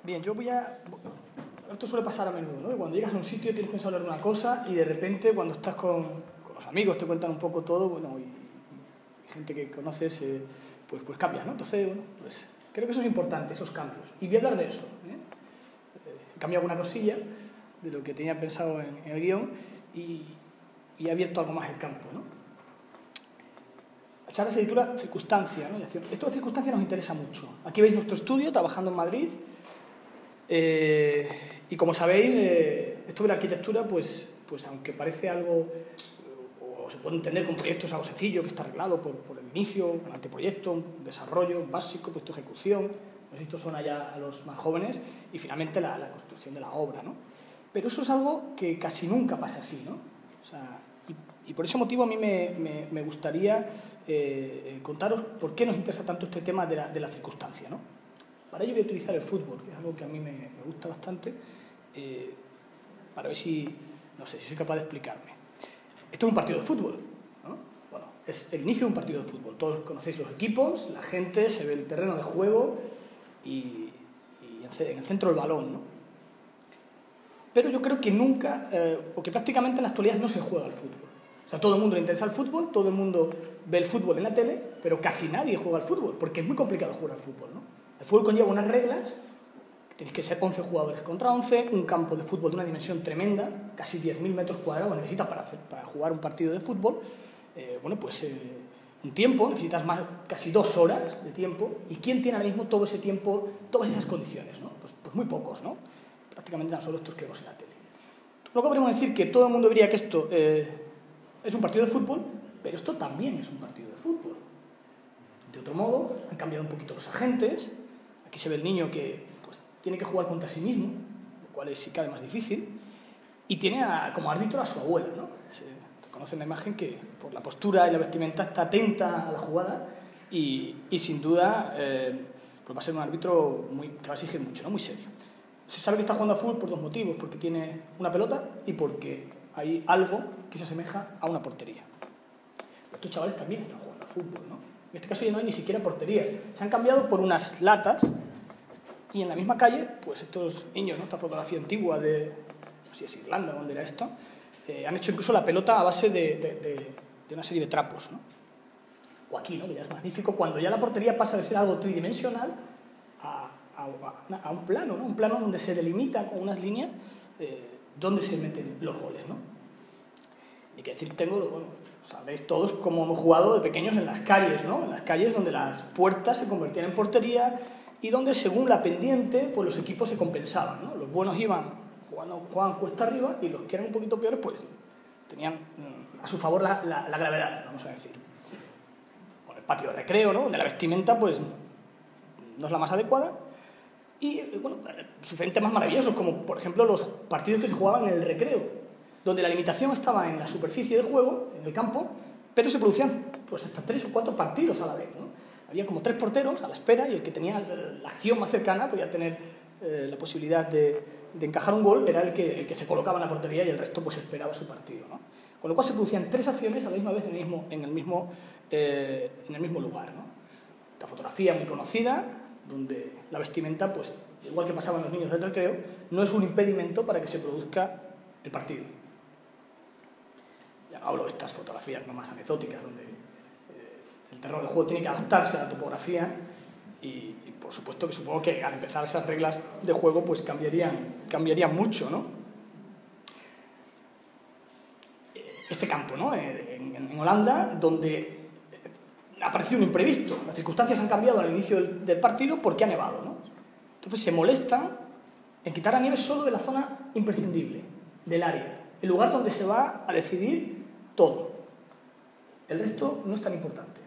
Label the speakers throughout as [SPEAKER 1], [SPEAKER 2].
[SPEAKER 1] Bien, esto suele pasar a menudo, ¿no? Cuando llegas a un sitio tienes pensado hablar de una cosa y de repente cuando estás con los amigos te cuentan un poco todo, bueno, y gente que conoces, pues cambia, ¿no? Entonces, bueno, pues creo que eso es importante, esos cambios. Y voy a hablar de eso, ¿eh? He cambiado alguna cosilla de lo que tenía pensado en el guión y he abierto algo más el campo, ¿no? Esa se titula Circunstancia, ¿no? Esto de circunstancia nos interesa mucho. Aquí veis nuestro estudio, trabajando en Madrid. Y como sabéis, esto de la arquitectura, pues aunque parece algo, o se puede entender como proyecto, es algo sencillo, que está arreglado por el inicio, un anteproyecto, un desarrollo básico, puesto ejecución, pues esto suena ya a los más jóvenes, y finalmente la construcción de la obra, ¿no? Pero eso es algo que casi nunca pasa así, ¿no? O sea, y por ese motivo a mí me gustaría contaros por qué nos interesa tanto este tema de la circunstancia, ¿no? Para ello voy a utilizar el fútbol, que es algo que a mí me gusta bastante, para ver si soy capaz de explicarme. Esto es un partido de fútbol, ¿no? Bueno, es el inicio de un partido de fútbol. Todos conocéis los equipos, la gente, se ve el terreno de juego y en el centro el balón, ¿no? Pero yo creo que nunca, o que prácticamente en la actualidad no se juega al fútbol. O sea, todo el mundo le interesa el fútbol, todo el mundo ve el fútbol en la tele, pero casi nadie juega al fútbol, porque es muy complicado jugar al fútbol, ¿no? El fútbol conlleva unas reglas, tenéis que ser 11 jugadores contra 11, un campo de fútbol de una dimensión tremenda, casi 10.000 metros cuadrados necesitas para jugar un partido de fútbol. Un tiempo, necesitas casi 2 horas de tiempo, y ¿quién tiene ahora mismo todo ese tiempo, todas esas condiciones, ¿no? Pues muy pocos, ¿no? Prácticamente tan solo estos que vemos en la tele. Luego podríamos decir que todo el mundo diría que esto es un partido de fútbol, pero esto también es un partido de fútbol. De otro modo, han cambiado un poquito los agentes. Aquí se ve el niño que pues, tiene que jugar contra sí mismo, lo cual es si cabe más difícil, y tiene como árbitro a su abuela, ¿no? Se conoce en la imagen que por la postura y la vestimenta está atenta a la jugada y sin duda pues va a ser un árbitro que va a exigir mucho, ¿no? Muy serio. Se sabe que está jugando a fútbol por 2 motivos, porque tiene una pelota y porque hay algo que se asemeja a una portería. Estos chavales también están jugando a fútbol, ¿no? En este caso ya no hay ni siquiera porterías. Se han cambiado por unas latas y en la misma calle, pues estos niños, ¿no? Esta fotografía antigua de, no sé si es Irlanda, ¿dónde era esto? Han hecho incluso la pelota a base de una serie de trapos, ¿no? O aquí, ¿no? Que ya es magnífico, cuando ya la portería pasa de ser algo tridimensional a un plano, ¿no? Un plano donde se delimita con unas líneas donde se meten los goles, ¿no? Y que decir, sabéis todos cómo hemos jugado de pequeños en las calles, ¿no? En las calles donde las puertas se convertían en portería y donde, según la pendiente, pues los equipos se compensaban, ¿no? Los buenos jugaban cuesta arriba y los que eran un poquito peores, pues tenían a su favor la gravedad, vamos a decir. Con el patio de recreo, ¿no? Donde la vestimenta, pues, no es la más adecuada. Y, suceden temas maravillosos, como, por ejemplo, los partidos que se jugaban en el recreo, donde la limitación estaba en la superficie de juego, en el campo, pero se producían pues hasta 3 o 4 partidos a la vez, ¿no? Había como 3 porteros a la espera y el que tenía la acción más cercana podía tener la posibilidad de encajar un gol, era el que se colocaba en la portería y el resto pues esperaba su partido, ¿no? Con lo cual se producían 3 acciones a la misma vez en el mismo lugar, ¿no? Esta fotografía muy conocida, donde la vestimenta, pues igual que pasaban los niños del recreo, no es un impedimento para que se produzca el partido. Ya no hablo de estas fotografías no más anecdóticas, donde el terreno del juego tiene que adaptarse a la topografía y por supuesto que supongo que al empezar esas reglas de juego pues cambiarían mucho, ¿no? Este campo, ¿no? En Holanda, donde ha aparecido un imprevisto. Las circunstancias han cambiado al inicio del partido porque ha nevado, ¿no? Entonces se molestan en quitar la nieve solo de la zona imprescindible, del área, el lugar donde se va a decidir todo. El resto no es tan importante.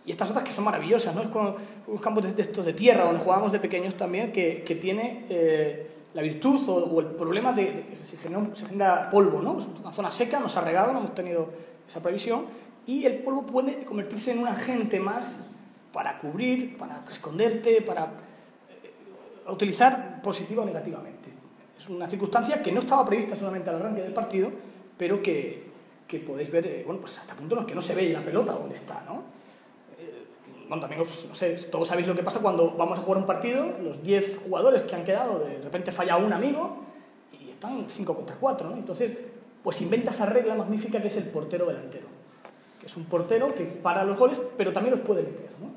[SPEAKER 1] Y estas otras que son maravillosas, ¿no? Es como unos campos de estos de tierra, donde jugábamos de pequeños también, que tiene la virtud o el problema de que se genera polvo, ¿no? Es una zona seca, nos ha regado, no hemos tenido esa previsión, y el polvo puede convertirse en un agente más para cubrir, para esconderte, para utilizar positiva o negativamente. Es una circunstancia que no estaba prevista solamente al arranque del partido, pero que podéis ver, pues hasta puntos en los que no se ve la pelota donde está, ¿no? bueno, también no sé, todos sabéis lo que pasa cuando vamos a jugar un partido, los 10 jugadores que han quedado, de repente falla un amigo y están 5 contra 4, ¿no? Entonces, pues inventa esa regla magnífica que es el portero delantero, que es un portero que para los goles, pero también los puede meter, ¿no?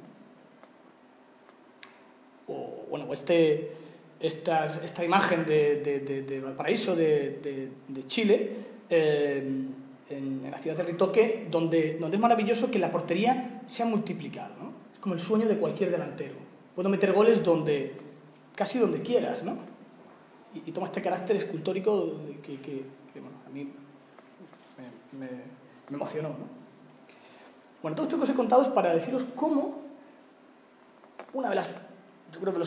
[SPEAKER 1] O, bueno, esta imagen de Valparaíso, de Chile, en la ciudad de Ritoque, donde es maravilloso que la portería se ha multiplicado, ¿no? Es como el sueño de cualquier delantero. Puedo meter goles casi donde quieras, ¿no? Y toma este carácter escultórico que bueno, a mí me emocionó, ¿no? Bueno, todo esto que os he contado es para deciros cómo una de las, yo creo que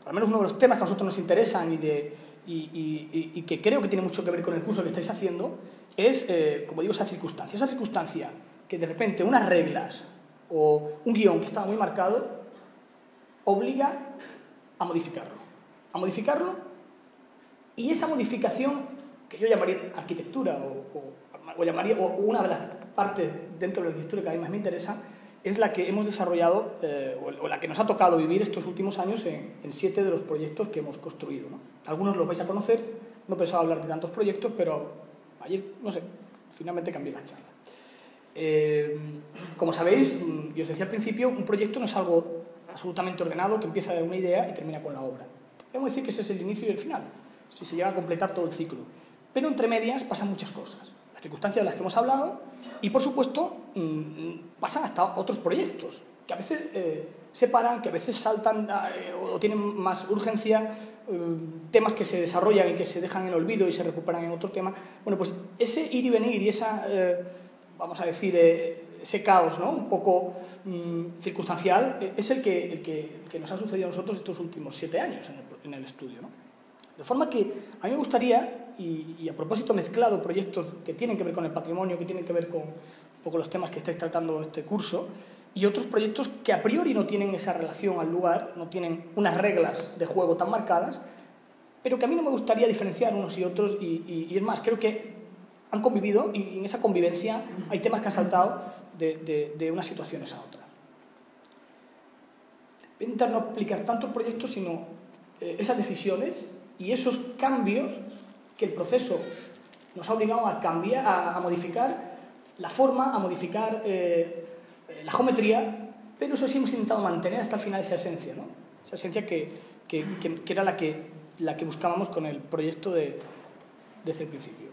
[SPEAKER 1] al menos uno de los temas que a nosotros nos interesan y que creo que tiene mucho que ver con el curso que estáis haciendo es, como digo, esa circunstancia que de repente unas reglas o un guión que estaba muy marcado obliga a modificarlo, y esa modificación que yo llamaría arquitectura o una de las partes dentro de la arquitectura que a mí más me interesa es la que hemos desarrollado o la que nos ha tocado vivir estos últimos años en 7 de los proyectos que hemos construido, ¿no? Algunos los vais a conocer, no pensaba hablar de tantos proyectos, pero ayer, no sé, finalmente cambié la charla. Como sabéis, y os decía al principio, un proyecto no es algo absolutamente ordenado que empieza de una idea y termina con la obra. Podemos decir que ese es el inicio y el final, si se llega a completar todo el ciclo. Pero entre medias pasan muchas cosas. Las circunstancias de las que hemos hablado y, por supuesto, pasan hasta otros proyectos que a veces se paran, que a veces saltan o tienen más urgencia, temas que se desarrollan y que se dejan en olvido y se recuperan en otro tema. Bueno, pues ese ir y venir y esa, vamos a decir, ese caos, ¿no?, un poco circunstancial, es el que nos ha sucedido a nosotros estos últimos 7 años en el estudio, ¿no? De forma que a mí me gustaría, y a propósito mezclado proyectos que tienen que ver con el patrimonio, que tienen que ver con un poco los temas que estáis tratando este curso, y otros proyectos que a priori no tienen esa relación al lugar, no tienen unas reglas de juego tan marcadas, pero que a mí no me gustaría diferenciar unos y otros, y es más, creo que han convivido, y en esa convivencia hay temas que han saltado de unas situaciones a otras. Voy a intentar no explicar tanto el proyecto, sino esas decisiones y esos cambios que el proceso nos ha obligado a cambiar, a modificar la forma, a modificar la geometría, pero eso sí hemos intentado mantener hasta el final esa esencia, ¿no? Esa esencia que era la que buscábamos con el proyecto desde el principio.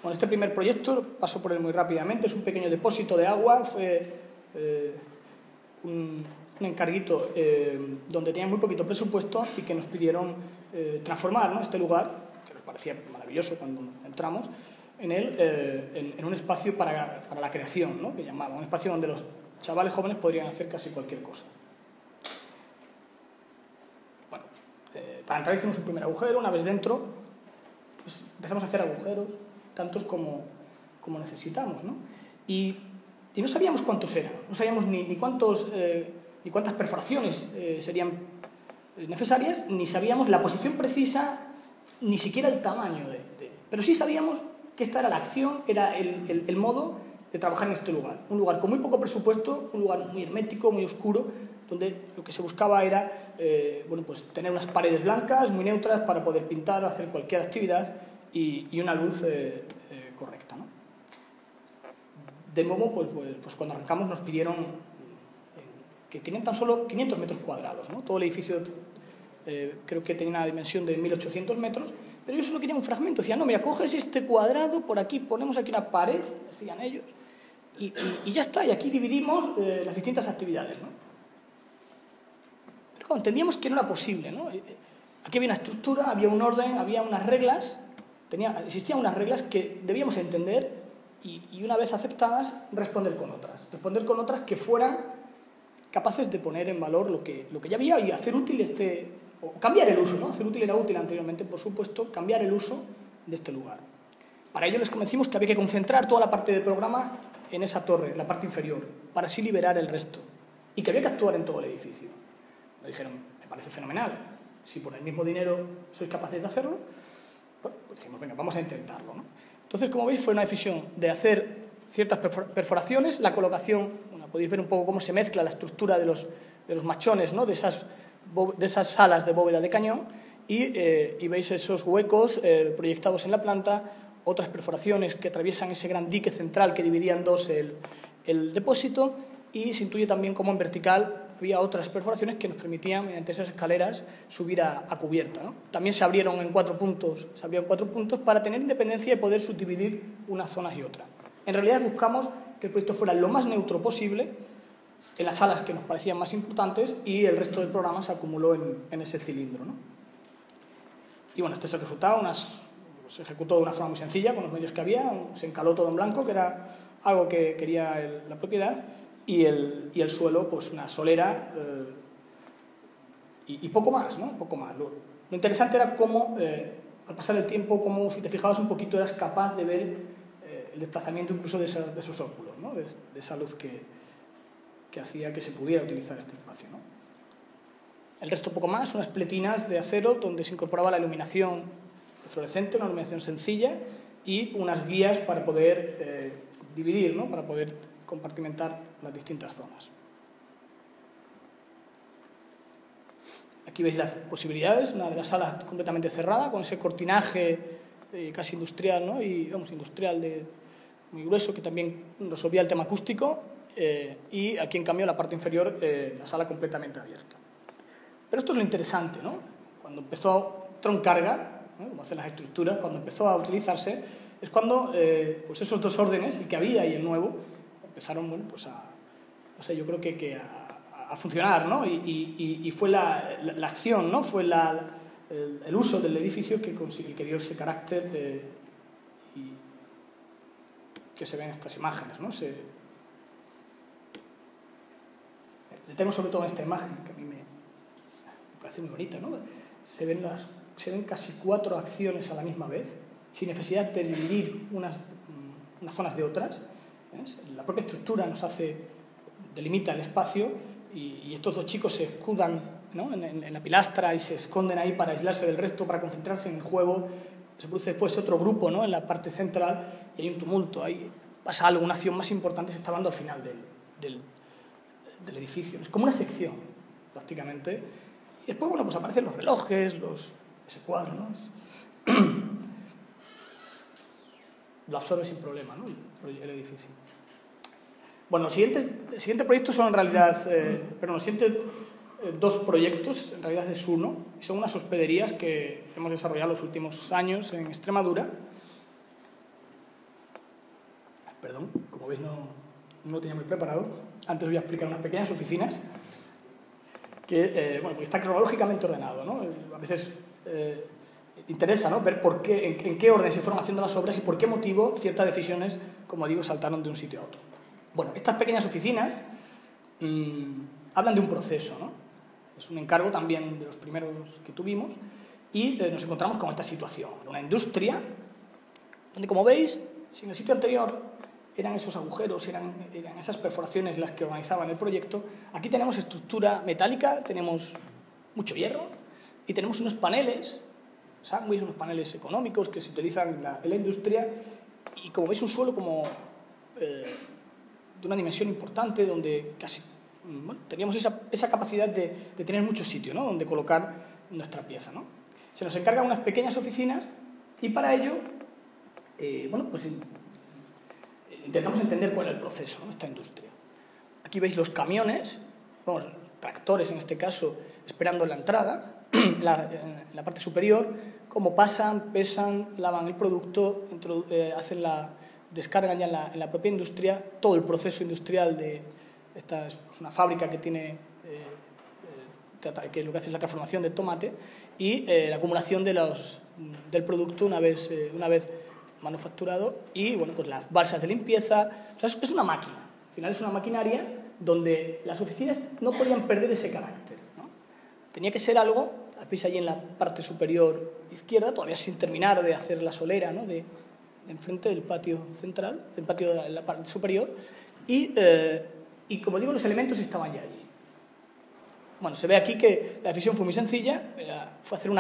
[SPEAKER 1] Bueno, este primer proyecto, paso por él muy rápidamente, es un pequeño depósito de agua, fue un encarguito donde tenían muy poquito presupuesto y que nos pidieron transformar, ¿no?, este lugar, que nos parecía maravilloso cuando entramos en él, en un espacio para la creación, ¿no?, que llamaban, un espacio donde los chavales jóvenes podrían hacer casi cualquier cosa. Bueno, para entrar hicimos un primer agujero, una vez dentro, pues empezamos a hacer agujeros, tantos como necesitamos, ¿no? Y no sabíamos cuántos eran, no sabíamos ni cuántas perforaciones serían necesarias, ni sabíamos la posición precisa, ni siquiera el tamaño pero sí sabíamos que esta era la acción, era el modo de trabajar en este lugar. Un lugar con muy poco presupuesto, un lugar muy hermético, muy oscuro, donde lo que se buscaba era bueno, pues tener unas paredes blancas, muy neutras, para poder pintar, hacer cualquier actividad y una luz correcta, ¿no? De nuevo, pues cuando arrancamos nos pidieron que querían tan solo 500 metros cuadrados, ¿no? Todo el edificio creo que tenía una dimensión de 1.800 metros, pero ellos solo querían un fragmento. Decían, no, mira, coges este cuadrado, por aquí ponemos aquí una pared, decían ellos, y ya está, y aquí dividimos las distintas actividades, ¿no? Pero claro, entendíamos que no era posible, ¿no? Aquí había una estructura, había un orden, había unas reglas, existían unas reglas que debíamos entender y una vez aceptadas, responder con otras que fueran capaces de poner en valor lo que ya había y hacer útil o cambiar el uso, ¿no? Hacer útil era útil anteriormente, por supuesto, cambiar el uso de este lugar. Para ello les convencimos que había que concentrar toda la parte del programa en esa torre, la parte inferior, para así liberar el resto, y que había que actuar en todo el edificio. Me dijeron, me parece fenomenal, si por el mismo dinero sois capaces de hacerlo, bueno, pues dijimos, venga, vamos a intentarlo, ¿no? Entonces, como veis, fue una decisión de hacer ciertas perforaciones, la colocación, una podéis ver un poco cómo se mezcla la estructura de los machones, ¿no? de esas salas de bóveda de cañón, y veis esos huecos proyectados en la planta, otras perforaciones que atraviesan ese gran dique central que dividía en dos el depósito, y se intuye también cómo en vertical había otras perforaciones que nos permitían, mediante esas escaleras, subir a cubierta, ¿no? También se abrieron en 4 puntos, para tener independencia y poder subdividir unas zonas y otras. En realidad buscamos que el proyecto fuera lo más neutro posible en las salas que nos parecían más importantes, y el resto del programa se acumuló en ese cilindro, ¿no? Y bueno, este es el resultado. Se ejecutó de una forma muy sencilla, con los medios que había. Se encaló todo en blanco, que era algo que quería la propiedad, y el suelo, pues una solera y poco más, ¿no? Poco más. Lo interesante era cómo, al pasar el tiempo, cómo, si te fijabas un poquito, eras capaz de ver el desplazamiento incluso de esos óculos, ¿no? de esa luz que hacía que se pudiera utilizar este espacio, ¿no? El resto poco más, unas pletinas de acero donde se incorporaba la iluminación fluorescente, una iluminación sencilla, y unas guías para poder dividir, ¿no? Para poder compartimentar las distintas zonas. Aquí veis las posibilidades, una de las salas completamente cerrada, con ese cortinaje casi industrial, ¿no? Y vamos, industrial muy grueso, que también resolvía el tema acústico, y aquí en cambio en la parte inferior la sala completamente abierta. Pero esto es lo interesante, ¿no? Cuando empezó Tron-carga, ¿no? Como hacen las estructuras, cuando empezó a utilizarse, es cuando pues esos dos órdenes, el que había y el nuevo, empezaron, bueno, pues no sé, yo creo que a funcionar, ¿no? Y fue la acción, ¿no? Fue el uso del edificio el que dio ese carácter y que se ven en estas imágenes, ¿no? Le tengo sobre todo en esta imagen, que a mí me parece muy bonita, ¿no? Se ven casi 4 acciones a la misma vez, sin necesidad de dividir unas zonas de otras. ¿Ves? La propia estructura delimita el espacio, y estos dos chicos se escudan, ¿no? en la pilastra, y se esconden ahí para aislarse del resto, para concentrarse en el juego. Se produce después otro grupo, ¿no? En la parte central, y hay un tumulto, ahí pasa algo, una acción más importante se está dando al final del edificio. Es como una sección, prácticamente. Y después, bueno, pues aparecen los relojes, ese cuadro, ¿no? Lo absorbe sin problema, ¿no? El edificio. Bueno, los siguientes proyectos son en realidad, los siguientes 2 proyectos en realidad es uno, y son unas hospederías que hemos desarrollado los últimos años en Extremadura. Perdón, como veis no lo tenía muy preparado. Antes voy a explicar unas pequeñas oficinas que, porque está cronológicamente ordenado, ¿no? A veces interesa, ¿no? Ver en qué orden se fueron haciendo las obras y por qué motivo ciertas decisiones, como digo, saltaron de un sitio a otro. Bueno, estas pequeñas oficinas hablan de un proceso, ¿no? Es un encargo también de los primeros que tuvimos, y nos encontramos con esta situación. Una industria donde, como veis, si en el sitio anterior eran esos agujeros, eran esas perforaciones las que organizaban el proyecto, aquí tenemos estructura metálica, tenemos mucho hierro, y tenemos unos paneles, sándwiches, unos paneles económicos que se utilizan en la industria, y como veis un suelo como de una dimensión importante, donde casi teníamos esa capacidad de tener mucho sitio, ¿no? Donde colocar nuestra pieza, ¿no? Se nos encargan unas pequeñas oficinas, y para ello pues intentamos entender cuál es el proceso, ¿no? Esta industria. Aquí veis los camiones, tractores en este caso, esperando en la entrada, en la parte superior, cómo pasan, pesan, lavan el producto, descargan ya en la propia industria todo el proceso industrial de esta. Es una fábrica que tiene que lo que hace es la transformación del tomate y la acumulación del producto una vez manufacturado, y bueno, pues las balsas de limpieza. O sea, es una máquina, al final es una maquinaria donde las oficinas no podían perder ese carácter, ¿no? Tenía que ser algo, la veis allí en la parte superior izquierda, todavía sin terminar de hacer la solera, ¿no? de enfrente del patio central, del patio de la parte superior, y como digo, los elementos estaban ya allí. Bueno, se ve aquí que la decisión fue muy sencilla, fue hacer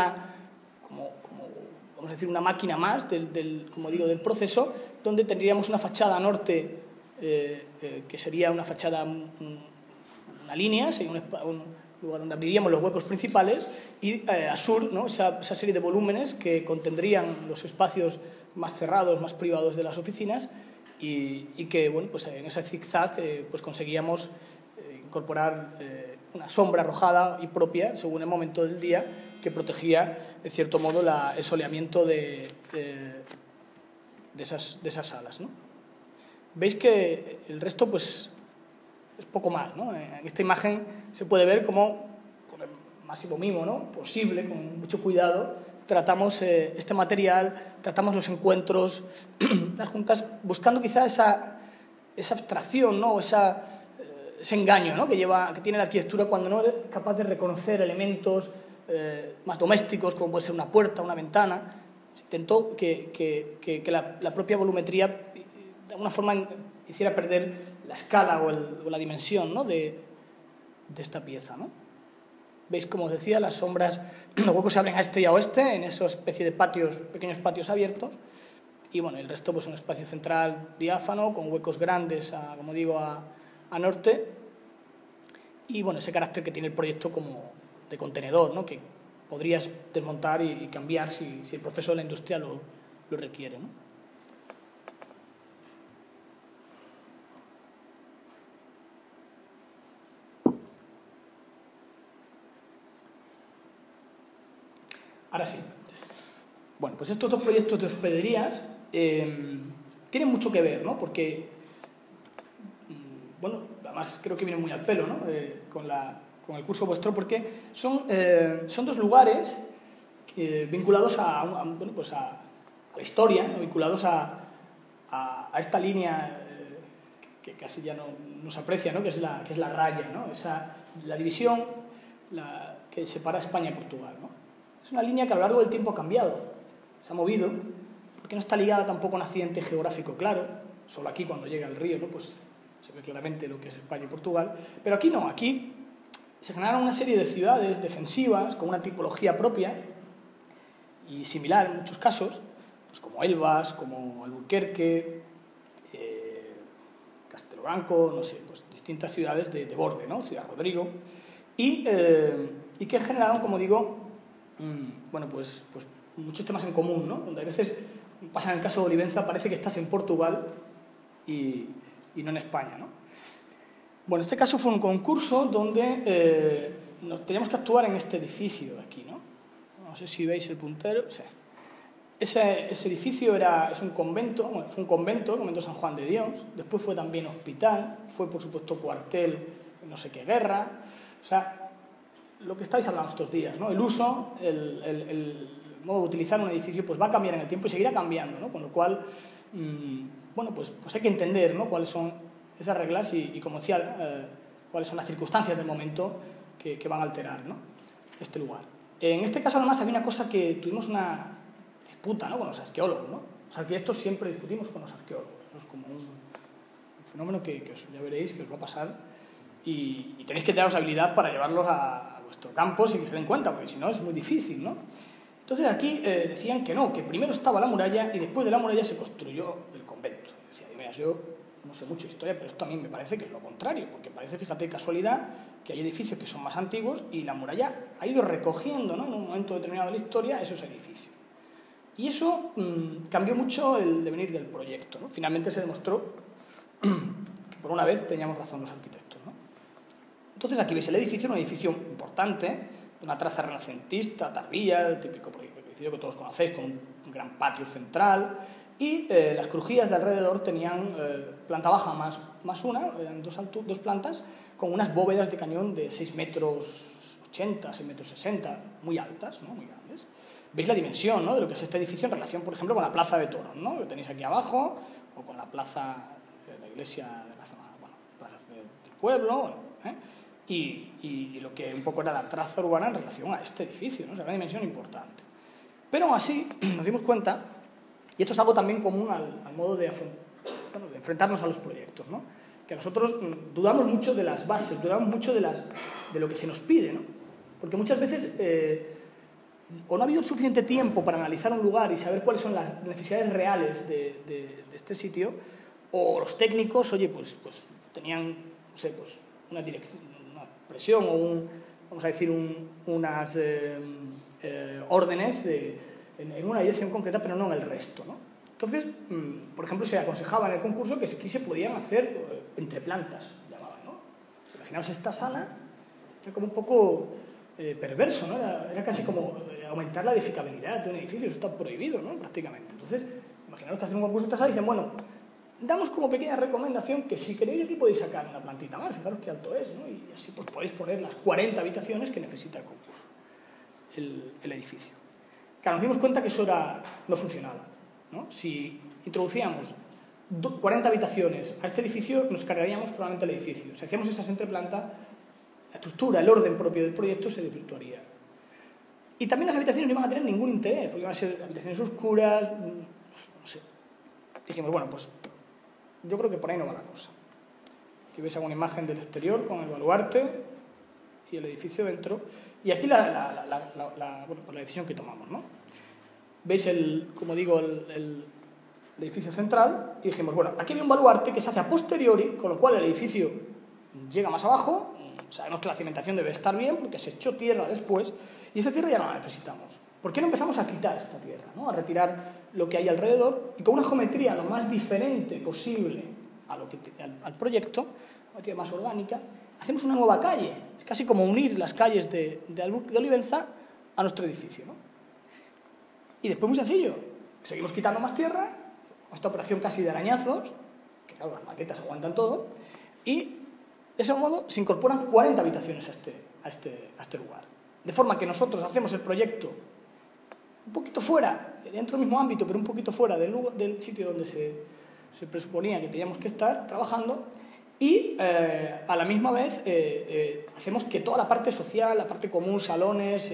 [SPEAKER 1] vamos a decir, una máquina más del proceso, donde tendríamos una fachada norte que sería una fachada, una línea, sería un lugar donde abriríamos los huecos principales, y a sur, ¿no? esa serie de volúmenes que contendrían los espacios más cerrados, más privados de las oficinas, y que, bueno, pues en ese zigzag pues conseguíamos incorporar una sombra arrojada y propia, según el momento del día, que protegía, en cierto modo, el soleamiento de esas salas, ¿no? Veis que el resto, pues, es poco más, ¿no? En esta imagen se puede ver cómo, con el máximo mimo, ¿no?, posible, con mucho cuidado, tratamos este material, tratamos los encuentros, las juntas, buscando quizá esa abstracción, ¿no?, ese engaño, ¿no?, que tiene la arquitectura cuando no eres capaz de reconocer elementos más domésticos, como puede ser una puerta, una ventana. Se intentó que la propia volumetría de alguna forma hiciera perder la escala o la dimensión, ¿no?, de esta pieza, ¿no? Veis, como os decía, las sombras, los huecos se abren a este y a oeste, en esa especie de patios, pequeños patios abiertos, y bueno, el resto, pues un espacio central diáfano, con huecos grandes, como digo, a norte, y bueno, ese carácter que tiene el proyecto como de contenedor, ¿no?, que podrías desmontar y cambiar si el proceso de la industria lo requiere, ¿no? Ahora sí. Bueno, pues estos dos proyectos de hospederías tienen mucho que ver, ¿no? Porque, bueno, además creo que viene muy al pelo, ¿no?, con el curso vuestro, porque son dos lugares vinculados bueno, pues a la historia, ¿no?, vinculados a esta línea que casi ya no se aprecia, ¿no?, que es la raya, ¿no?, la división que separa España y Portugal, ¿no? Es una línea que a lo largo del tiempo ha cambiado, se ha movido, porque no está ligada tampoco a un accidente geográfico claro. Solo aquí, cuando llega el río, ¿no?, pues se ve claramente lo que es España y Portugal. Pero aquí no, aquí se generaron una serie de ciudades defensivas con una tipología propia y similar en muchos casos, pues como Elvas, como Alburquerque, Castelo Branco, no sé, pues distintas ciudades de borde, ¿no?, Ciudad Rodrigo, y que generaron, como digo, bueno, pues muchos temas en común, ¿no?, donde a veces pasa en el caso de Olivenza, parece que estás en Portugal y no en España, ¿no? Bueno, este caso fue un concurso donde teníamos que actuar en este edificio de aquí, ¿no? No sé si veis el puntero. Sí. Ese edificio es un convento, bueno, fue un convento, el convento San Juan de Dios. Después fue también hospital, fue por supuesto cuartel, no sé qué guerra. O sea, lo que estáis hablando estos días, ¿no? El uso, el modo de utilizar un edificio, pues va a cambiar en el tiempo y seguirá cambiando, ¿no? Con lo cual, bueno, pues hay que entender, ¿no?, cuáles son esas reglas y como decía, cuáles son las circunstancias del momento que van a alterar, ¿no?, este lugar. En este caso, además, había una cosa que tuvimos una disputa, ¿no?, con los arqueólogos, ¿no? Los arquitectos siempre discutimos con los arqueólogos. Eso es como un fenómeno que ya veréis que os va a pasar, y tenéis que tener habilidad para llevarlos a vuestro campo sin que se den cuenta, porque si no es muy difícil, ¿no? Entonces aquí decían que no, que primero estaba la muralla y después de la muralla se construyó el convento. Decía, mira, yo no sé mucho de historia, pero esto a mí me parece que es lo contrario, porque parece, fíjate, casualidad, que hay edificios que son más antiguos y la muralla ha ido recogiendo, ¿no?, en un momento determinado de la historia esos edificios. Y eso cambió mucho el devenir del proyecto, ¿no? Finalmente se demostró que por una vez teníamos razón los arquitectos, ¿no? Entonces aquí veis el edificio, un edificio importante, una traza renacentista, tardía, el típico edificio que todos conocéis, con un gran patio central, y las crujías de alrededor tenían planta baja más una, eran dos plantas, con unas bóvedas de cañón de 6,80 metros, 6,60 metros, muy altas, ¿no?, muy grandes. Veis la dimensión, ¿no?, de lo que es este edificio en relación, por ejemplo, con la plaza de Toros, ¿no?, que tenéis aquí abajo, o con la plaza de la iglesia de la zona, bueno, plaza del pueblo, y lo que un poco era la traza urbana en relación a este edificio, ¿no? O sea, una dimensión importante. Pero aún así nos dimos cuenta, y esto es algo también común al modo de enfrentarnos a los proyectos, ¿no?, que nosotros dudamos mucho de las bases, dudamos mucho de lo que se nos pide, ¿no? Porque muchas veces o no ha habido suficiente tiempo para analizar un lugar y saber cuáles son las necesidades reales de este sitio, o los técnicos, oye, pues tenían, no sé, pues una dirección, una presión o vamos a decir, unas órdenes en una dirección concreta, pero no en el resto, ¿no? Entonces, por ejemplo, se aconsejaba en el concurso que aquí se podían hacer entre plantas, llamaban, ¿no? Imaginaos esta sala, era como un poco perverso, ¿no? Era casi como aumentar la edificabilidad de un edificio, eso está prohibido, ¿no? Prácticamente. Entonces, imaginaos que hacen un concurso de esta sala y dicen, bueno, damos como pequeña recomendación que si queréis aquí podéis sacar una plantita más, fijaros qué alto es, ¿no? Y así pues podéis poner las 40 habitaciones que necesita el concurso, el edificio. Claro, nos dimos cuenta que eso no funcionaba, ¿no? Si introducíamos 40 habitaciones a este edificio, nos cargaríamos probablemente el edificio. Si hacíamos esas entre plantas, la estructura, el orden propio del proyecto se desvirtuaría. Y también las habitaciones no iban a tener ningún interés, porque iban a ser habitaciones oscuras, no sé. Dijimos, bueno, pues yo creo que por ahí no va la cosa. Aquí veis alguna imagen del exterior con el baluarte y el edificio dentro. Y aquí la decisión que tomamos, ¿no? Veis, como digo, el edificio central y dijimos, bueno, aquí hay un baluarte que se hace a posteriori, con lo cual el edificio llega más abajo. Sabemos que la cimentación debe estar bien porque se echó tierra después y esa tierra ya no la necesitamos. ¿Por qué no empezamos a quitar esta tierra, ¿no? A retirar lo que hay alrededor y con una geometría lo más diferente posible al proyecto, una geometría más orgánica, hacemos una nueva calle? Es casi como unir las calles de Olivenza a nuestro edificio, ¿no? Y después, muy sencillo, seguimos quitando más tierra, esta operación casi de arañazos, que claro, las maquetas aguantan todo, y de ese modo se incorporan 40 habitaciones a este lugar. De forma que nosotros hacemos el proyecto un poquito fuera, dentro del mismo ámbito, pero un poquito fuera del sitio donde se presuponía que teníamos que estar trabajando, y a la misma vez hacemos que toda la parte social, la parte común, salones,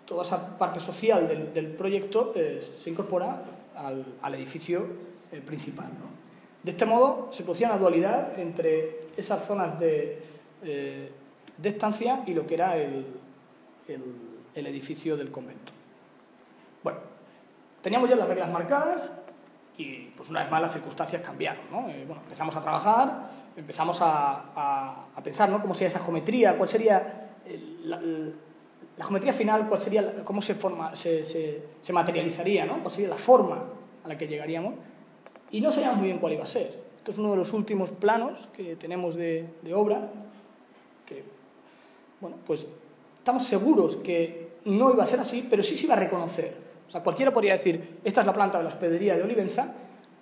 [SPEAKER 1] toda esa parte social del proyecto se incorpora al edificio principal, ¿no? De este modo se producía una dualidad entre esas zonas de estancia y lo que era el edificio del convento. Bueno, teníamos ya las reglas marcadas y pues una vez más las circunstancias cambiaron, ¿no? Bueno, empezamos a trabajar, empezamos a pensar, ¿no? Cómo sería esa geometría, cuál sería la geometría final, cuál sería, cómo se materializaría, ¿no? Cuál sería la forma a la que llegaríamos. Y no sabíamos muy bien cuál iba a ser. Esto es uno de los últimos planos que tenemos de obra, que, bueno, pues estamos seguros que no iba a ser así, pero sí se iba a reconocer. O sea, cualquiera podría decir, esta es la planta de la hospedería de Olivenza,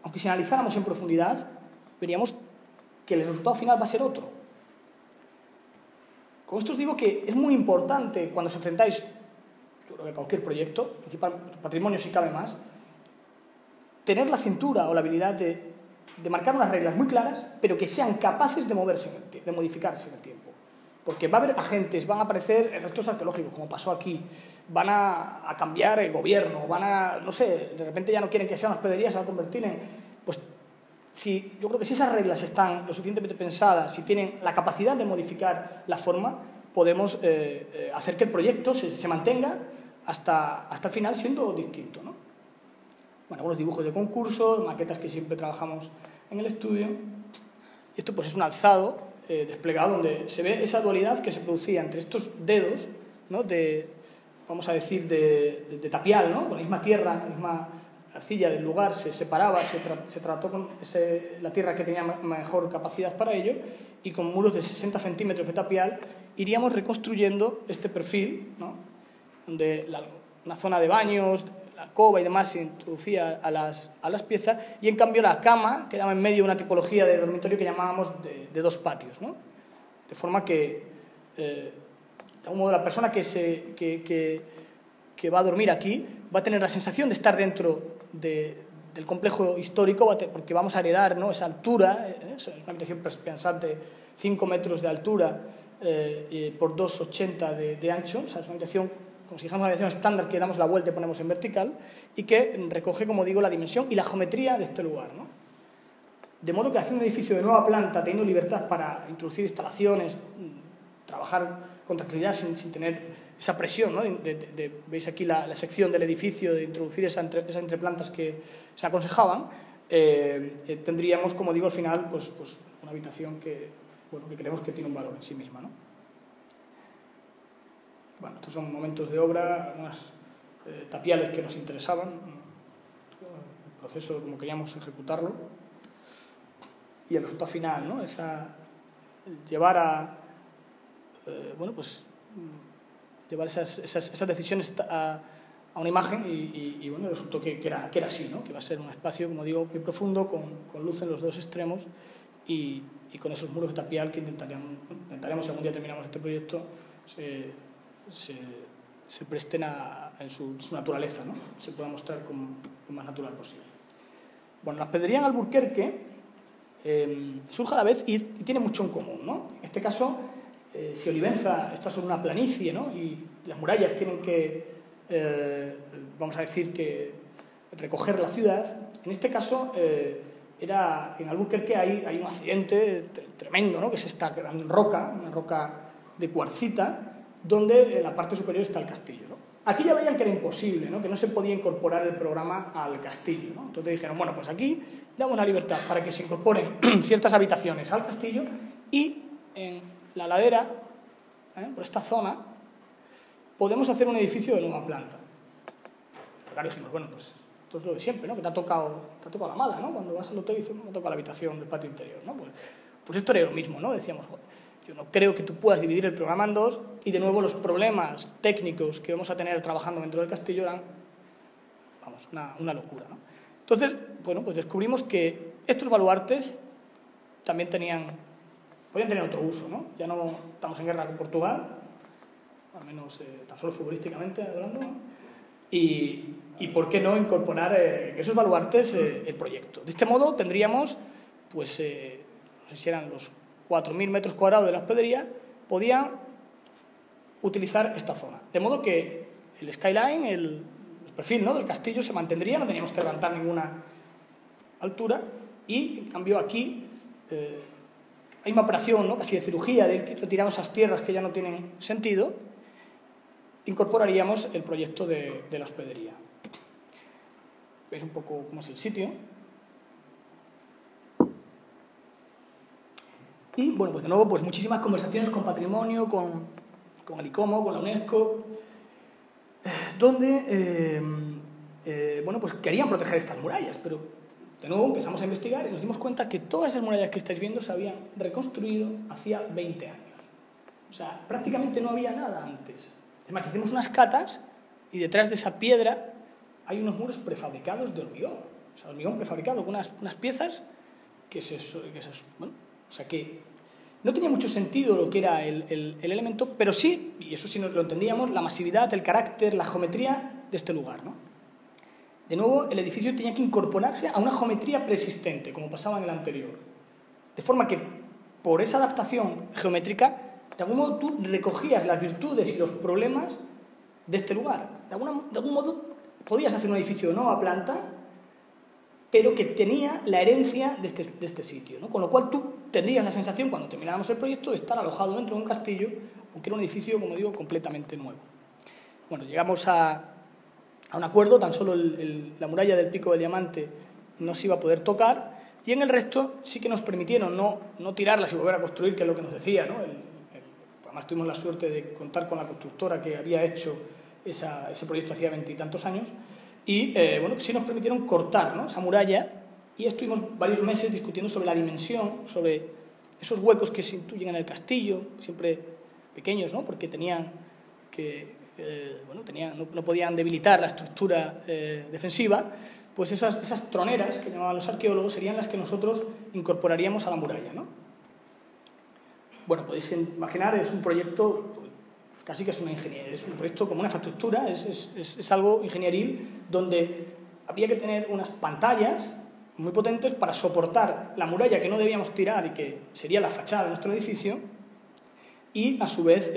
[SPEAKER 1] aunque si analizáramos en profundidad, veríamos que el resultado final va a ser otro. Con esto os digo que es muy importante cuando os enfrentáis, yo creo que cualquier proyecto, principal patrimonio si cabe más, tener la cintura o la habilidad de marcar unas reglas muy claras, pero que sean capaces de moverse, de modificarse en el tiempo. Porque va a haber agentes, van a aparecer restos arqueológicos, como pasó aquí, van a cambiar el gobierno, no sé, de repente ya no quieren que sea una hospedería, se va a convertir en... Pues yo creo que si esas reglas están lo suficientemente pensadas, si tienen la capacidad de modificar la forma, podemos hacer que el proyecto se mantenga hasta el final siendo distinto, ¿no? Bueno, algunos dibujos de concursos, maquetas que siempre trabajamos en el estudio. Esto pues es un alzado desplegado donde se ve esa dualidad que se producía entre estos dedos, ¿no? Vamos a decir, de tapial, ¿no? Con la misma tierra, la misma arcilla del lugar, se separaba, se trató con la tierra que tenía mejor capacidad para ello, y con muros de 60 centímetros de tapial iríamos reconstruyendo este perfil, ¿no? Donde una zona de baños, la alcoba y demás se introducía a las piezas, y en cambio la cama quedaba en medio de una tipología de dormitorio que llamábamos de dos patios, ¿no? De forma que, de algún modo, la persona que va a dormir aquí va a tener la sensación de estar dentro del complejo histórico, porque vamos a heredar, ¿no? Esa altura, es una habitación, pensad, de 5 metros de altura por 2,80 de ancho, o sea, es una habitación, como si dijéramos una habitación estándar que damos la vuelta y ponemos en vertical, y que recoge, como digo, la dimensión y la geometría de este lugar, ¿no? De modo que hacer un edificio de nueva planta, teniendo libertad para introducir instalaciones, trabajar con tranquilidad, sin tener esa presión, ¿no? Veis aquí la sección del edificio de introducir esas entreplantas que se aconsejaban. Tendríamos, como digo, al final, pues una habitación que creemos que tiene un valor en sí misma, ¿no? Bueno, estos son momentos de obra, unas tapiales que nos interesaban, el proceso de cómo queríamos ejecutarlo, y el resultado final, ¿no? Llevar llevar esas decisiones a una imagen y bueno, resultó que era así, ¿no? Que iba a ser un espacio, como digo, muy profundo, con luz en los dos extremos y con esos muros de tapial que intentaremos, si algún día terminamos este proyecto, se presten en su naturaleza, ¿no? Se pueda mostrar como lo más natural posible. Bueno, la hospedería en Alburquerque surge a la vez y tiene mucho en común, ¿no? En este caso, si Olivenza está sobre una planicie, ¿no? Y las murallas tienen que, vamos a decir, que recoger la ciudad, en este caso en Alburquerque hay un accidente tremendo, ¿no? Que es esta gran roca, una roca de cuarcita, donde en la parte superior está el castillo, ¿no? Aquí ya veían que era imposible, ¿no? Que no se podía incorporar el programa al castillo, ¿no? Entonces dijeron, bueno, pues aquí damos la libertad para que se incorporen ciertas habitaciones al castillo y en la ladera, por esta zona, podemos hacer un edificio de nueva planta. Pero claro, dijimos, bueno, pues esto es lo de siempre, ¿no? Que te ha tocado la mala, ¿no? Cuando vas al hotel y dices, me toca la habitación del patio interior, ¿no? Pues esto era lo mismo, ¿no? Decíamos, yo no creo que tú puedas dividir el programa en dos y de nuevo los problemas técnicos que vamos a tener trabajando dentro del castillo eran, vamos, una locura, ¿no? Entonces, bueno, pues descubrimos que estos baluartes también podían tener otro uso, ¿no? Ya no estamos en guerra con Portugal, al menos tan solo futbolísticamente hablando, ¿no? Y por qué no incorporar esos baluartes el proyecto. De este modo tendríamos, pues, no sé si eran los 4.000 metros cuadrados de la hospedería, podían utilizar esta zona. De modo que el skyline, el perfil, ¿no? del castillo se mantendría, no teníamos que levantar ninguna altura y, en cambio, aquí hay una operación, ¿no? casi de cirugía, de que retiramos esas tierras que ya no tienen sentido, incorporaríamos el proyecto de la hospedería. Veis un poco cómo es el sitio. Y, bueno, pues de nuevo, pues muchísimas conversaciones con Patrimonio, con el ICOMO, con la UNESCO, donde, bueno, pues querían proteger estas murallas, pero de nuevo empezamos a investigar y nos dimos cuenta que todas esas murallas que estáis viendo se habían reconstruido hacía 20 años. O sea, prácticamente no había nada antes. Es más, hicimos unas catas y detrás de esa piedra hay unos muros prefabricados de hormigón. O sea, hormigón prefabricado con unas piezas bueno, o sea que no tenía mucho sentido lo que era el elemento, pero sí, y eso sí lo entendíamos, la masividad, el carácter, la geometría de este lugar, ¿no? De nuevo, el edificio tenía que incorporarse a una geometría preexistente, como pasaba en el anterior. De forma que, por esa adaptación geométrica, de algún modo tú recogías las virtudes y los problemas de este lugar. De algún modo podías hacer un edificio de nueva planta, pero que tenía la herencia de este sitio, ¿no? Con lo cual tú tendrías la sensación, cuando termináramos el proyecto, de estar alojado dentro de un castillo, aunque era un edificio, como digo, completamente nuevo. Bueno, llegamos a un acuerdo, tan solo la muralla del Pico del Diamante no se iba a poder tocar, y en el resto sí que nos permitieron no tirarlas y volver a construir, que es lo que nos decía, ¿no? Además tuvimos la suerte de contar con la constructora que había hecho ese proyecto hacía 20 y tantos años, y bueno, sí nos permitieron cortar, ¿no? esa muralla, y estuvimos varios meses discutiendo sobre la dimensión, sobre esos huecos que se intuyen en el castillo, siempre pequeños, ¿no? Porque no podían debilitar la estructura defensiva, pues esas troneras que llamaban los arqueólogos serían las que nosotros incorporaríamos a la muralla, ¿no? Bueno, podéis imaginar, es un proyecto, pues casi que es una ingeniería, es un proyecto como una infraestructura, es algo ingenieril, donde habría que tener unas pantallas muy potentes para soportar la muralla que no debíamos tirar y que sería la fachada de nuestro edificio, y a su vez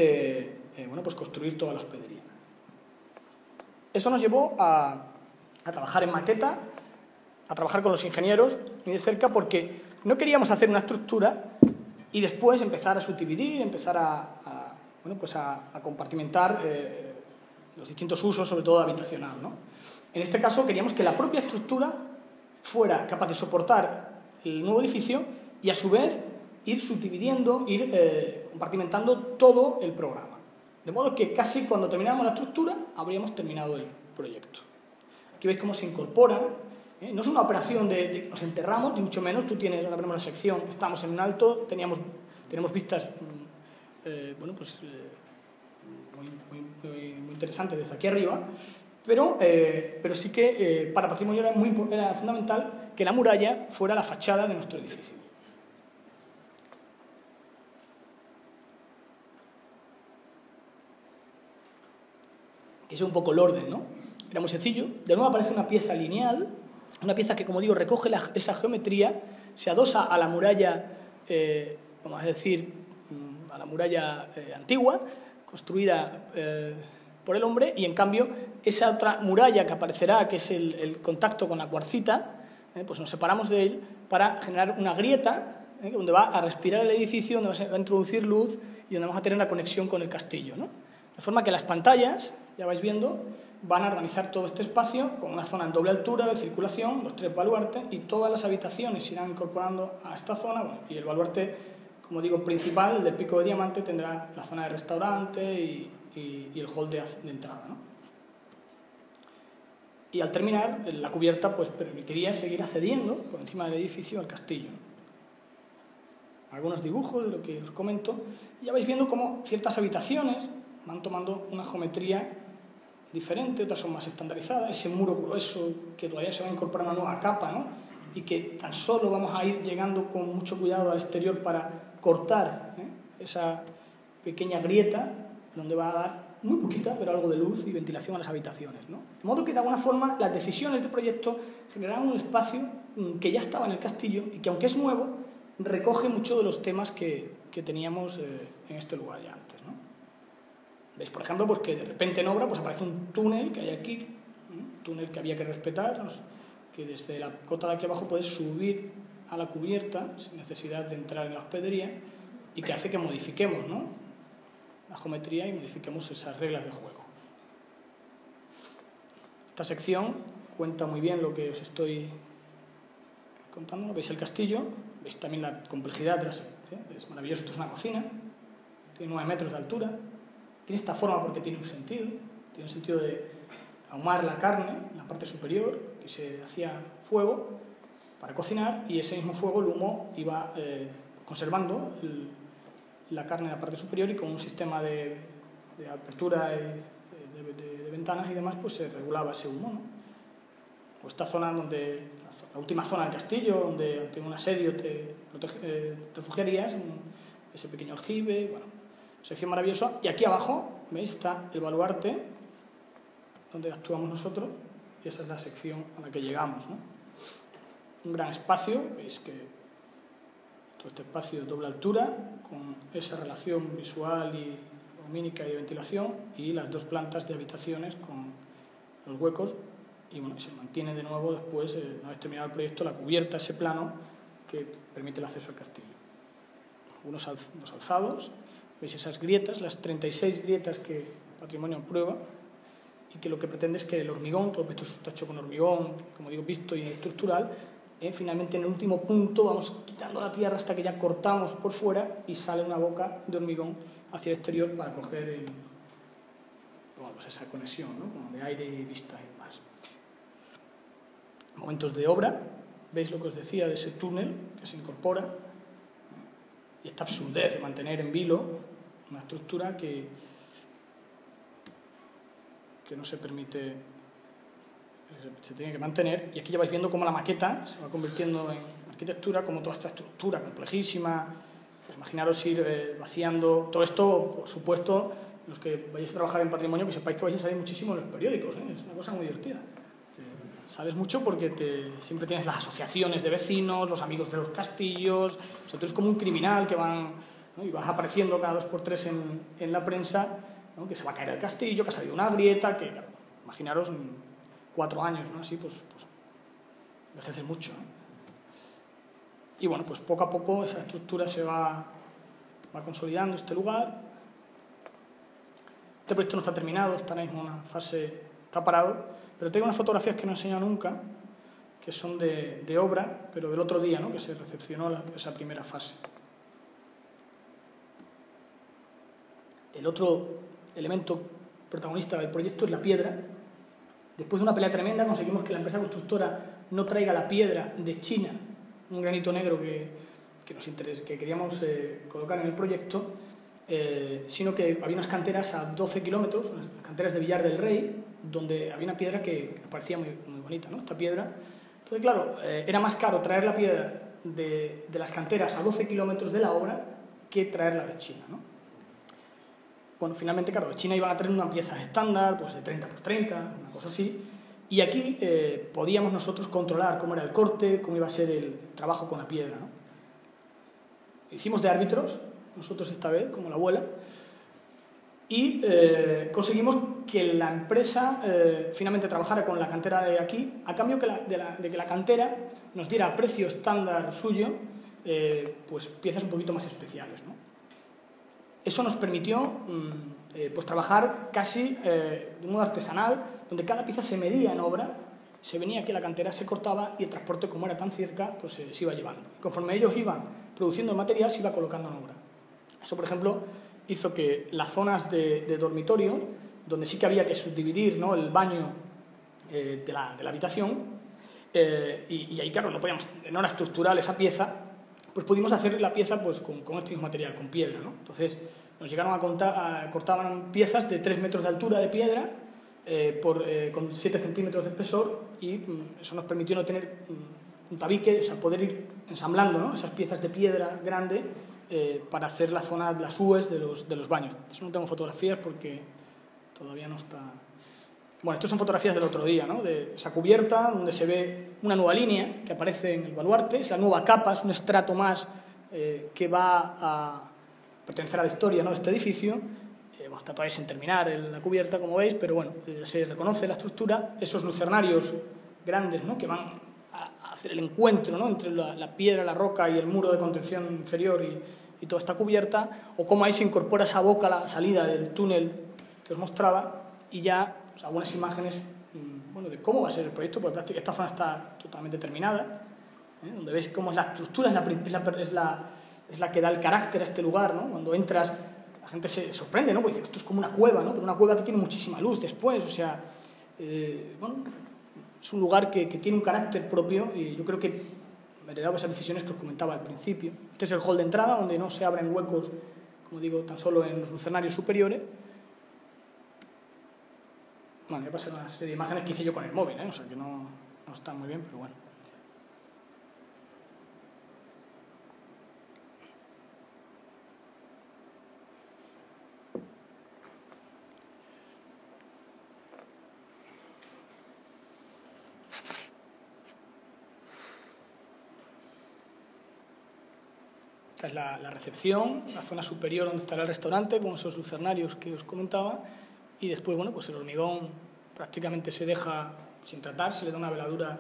[SPEAKER 1] bueno, pues construir toda la hospedería. Eso nos llevó a trabajar en maqueta, a trabajar con los ingenieros muy de cerca, porque no queríamos hacer una estructura y después empezar a subdividir, empezar a bueno, pues a compartimentar los distintos usos, sobre todo habitacional, ¿no? En este caso queríamos que la propia estructura fuera capaz de soportar el nuevo edificio y a su vez ir subdividiendo, ir compartimentando todo el programa. De modo que casi cuando termináramos la estructura habríamos terminado el proyecto. Aquí veis cómo se incorporan. No es una operación de nos enterramos, ni mucho menos. Tú tienes, ahora veremos la sección, estamos en un alto, tenemos vistas bueno, pues, muy interesantes desde aquí arriba, pero sí que para Patrimonio era fundamental que la muralla fuera la fachada de nuestro edificio. Ese es un poco el orden, ¿no? Era muy sencillo. De nuevo aparece una pieza lineal, una pieza que, como digo, recoge esa geometría, se adosa a la muralla, vamos a decir, a la muralla antigua, construida por el hombre, y en cambio esa otra muralla que aparecerá, que es el contacto con la cuarcita, pues nos separamos de él para generar una grieta donde va a respirar el edificio, donde va a introducir luz y donde vamos a tener la conexión con el castillo, ¿no? De forma que las pantallas, ya vais viendo, van a organizar todo este espacio con una zona en doble altura de circulación, los 3 baluartes, y todas las habitaciones se irán incorporando a esta zona, bueno, y el baluarte, como digo, principal, el del Pico de Diamante, tendrá la zona de restaurante y el hall de entrada, ¿no? Y al terminar, la cubierta pues permitiría seguir accediendo por encima del edificio al castillo. Algunos dibujos de lo que os comento, y ya vais viendo cómo ciertas habitaciones van tomando una geometría diferente, otras son más estandarizadas, ese muro grueso que todavía se va a incorporar una nueva capa, ¿no? Y que tan solo vamos a ir llegando con mucho cuidado al exterior para cortar esa pequeña grieta donde va a dar muy poquita, pero algo de luz y ventilación a las habitaciones, ¿no? De modo que, de alguna forma, las decisiones de proyecto generaron un espacio que ya estaba en el castillo y que, aunque es nuevo, recoge mucho de los temas que teníamos en este lugar ya antes, ¿no? Veis, por ejemplo, pues que de repente en obra pues aparece un túnel que hay aquí, un túnel que había que respetar, que desde la cota de aquí abajo puedes subir a la cubierta sin necesidad de entrar en la hospedería, y que hace que modifiquemos, ¿no?, la geometría y modifiquemos esas reglas de juego. Esta sección cuenta muy bien lo que os estoy contando. Veis el castillo, veis también la complejidad de es maravilloso. Esto es una cocina, tiene 9 metros de altura, tiene esta forma porque tiene un sentido de ahumar la carne en la parte superior, que se hacía fuego para cocinar, y ese mismo fuego, el humo, iba conservando la carne en la parte superior, y con un sistema de apertura de ventanas y demás, pues se regulaba ese humo, ¿no? O esta zona donde, la última zona del castillo, donde ante un asedio te refugiarías, ese pequeño aljibe, bueno, sección maravillosa. Y aquí abajo, ¿veis?, está el baluarte donde actuamos nosotros, y esa es la sección a la que llegamos, ¿no? Un gran espacio, veis que todo este espacio de doble altura, con esa relación visual y lumínica y de ventilación, y las 2 plantas de habitaciones con los huecos, y bueno, se mantiene de nuevo después, una vez terminado el proyecto, la cubierta, ese plano que permite el acceso al castillo. Unos alzados, veis esas grietas, las 36 grietas que Patrimonio prueba, y que lo que pretende es que el hormigón, todo esto está hecho con hormigón, como digo, visto y estructural, finalmente en el último punto vamos quitando la tierra hasta que ya cortamos por fuera y sale una boca de hormigón hacia el exterior para coger bueno, pues esa conexión, ¿no?, como de aire y vista y demás. Momentos de obra, veis lo que os decía de ese túnel que se incorpora, y esta absurdez de mantener en vilo una estructura que no se permite, se tiene que mantener. Y aquí ya vais viendo cómo la maqueta se va convirtiendo en arquitectura, como toda esta estructura complejísima. Pues imaginaros ir vaciando todo esto. Por supuesto, los que vayáis a trabajar en patrimonio, que sepáis que vais a salir muchísimo en los periódicos, ¿eh? Es una cosa muy divertida. Sales mucho porque siempre tienes las asociaciones de vecinos, los amigos de los castillos. O sea, tú eres como un criminal que van, ¿no?, y vas apareciendo cada 2 por 3 en la prensa, ¿no?, que se va a caer el castillo, que ha salido una grieta, que, claro, imaginaros, 4 años, ¿no?, así, pues envejeces mucho, ¿no? Y bueno, pues poco a poco esa estructura se va consolidando, este lugar. Este proyecto no está terminado, está ahora mismo en una fase, está parado, pero tengo unas fotografías que no he enseñado nunca, que son de obra, pero del otro día, ¿no?, que se recepcionó esa primera fase. El otro elemento protagonista del proyecto es la piedra. Después de una pelea tremenda conseguimos que la empresa constructora no traiga la piedra de China, un granito negro que nos interesa, que queríamos colocar en el proyecto, sino que había unas canteras a 12 kilómetros, unas canteras de Villar del Rey, donde había una piedra que nos parecía muy, muy bonita, ¿no?, esta piedra. Entonces, claro, era más caro traer la piedra de las canteras a 12 kilómetros de la obra que traerla de China, ¿no? Bueno, finalmente, claro, de China iban a traer una pieza estándar, pues de 30 por 30, una cosa así, y aquí podíamos nosotros controlar cómo era el corte, cómo iba a ser el trabajo con la piedra, ¿no? Hicimos de árbitros, nosotros esta vez, como la abuela, y conseguimos que la empresa finalmente trabajara con la cantera de aquí, a cambio de que la cantera nos diera a precio estándar suyo pues piezas un poquito más especiales, ¿no? Eso nos permitió pues trabajar casi de un modo artesanal, donde cada pieza se medía en obra, se venía aquí a la cantera, se cortaba y el transporte, como era tan cerca, pues se iba llevando. Conforme ellos iban produciendo el material, se iba colocando en obra. Eso, por ejemplo, hizo que las zonas de dormitorio, donde sí que había que subdividir, ¿no?, el baño de la habitación, y ahí, claro, no era estructural esa pieza, pues pudimos hacer la pieza pues, con este mismo material, con piedra, ¿no? Entonces nos llegaron cortaban piezas de 3 metros de altura de piedra con 7 centímetros de espesor, y eso nos permitió no tener un tabique, o sea, poder ir ensamblando, ¿no?, esas piezas de piedra grande para hacer la zona, las UEs de los baños. Eso no tengo fotografías porque todavía no está... Bueno, estas son fotografías del otro día, ¿no?, de esa cubierta donde se ve una nueva línea que aparece en el baluarte, es la nueva capa, es un estrato más que va a pertenecer a la historia, ¿no?, de este edificio. Bueno, está todavía sin terminar la cubierta, como veis, pero bueno, se reconoce la estructura, esos lucernarios grandes, ¿no?, que van a hacer el encuentro, ¿no?, entre la piedra, la roca y el muro de contención inferior y toda esta cubierta, o cómo ahí se incorpora esa boca a la salida del túnel que os mostraba, y ya algunas imágenes bueno, de cómo va a ser el proyecto, porque prácticamente esta zona está totalmente terminada, donde veis cómo es la estructura, es la que da el carácter a este lugar, ¿no? Cuando entras, la gente se sorprende, ¿no?, porque dice, esto es como una cueva, ¿no?, pero una cueva que tiene muchísima luz después, o sea, bueno, es un lugar que tiene un carácter propio, y yo creo que me heredaba esas decisiones que os comentaba al principio. Este es el hall de entrada, donde no se abren huecos, como digo, tan solo en los lucernarios superiores. Bueno, voy a pasar una serie de imágenes que hice yo con el móvil, o sea que no está muy bien, pero bueno. Esta es la recepción, la zona superior donde estará el restaurante, con esos lucernarios que os comentaba, y después, bueno, pues el hormigón prácticamente se deja sin tratar, se le da una veladura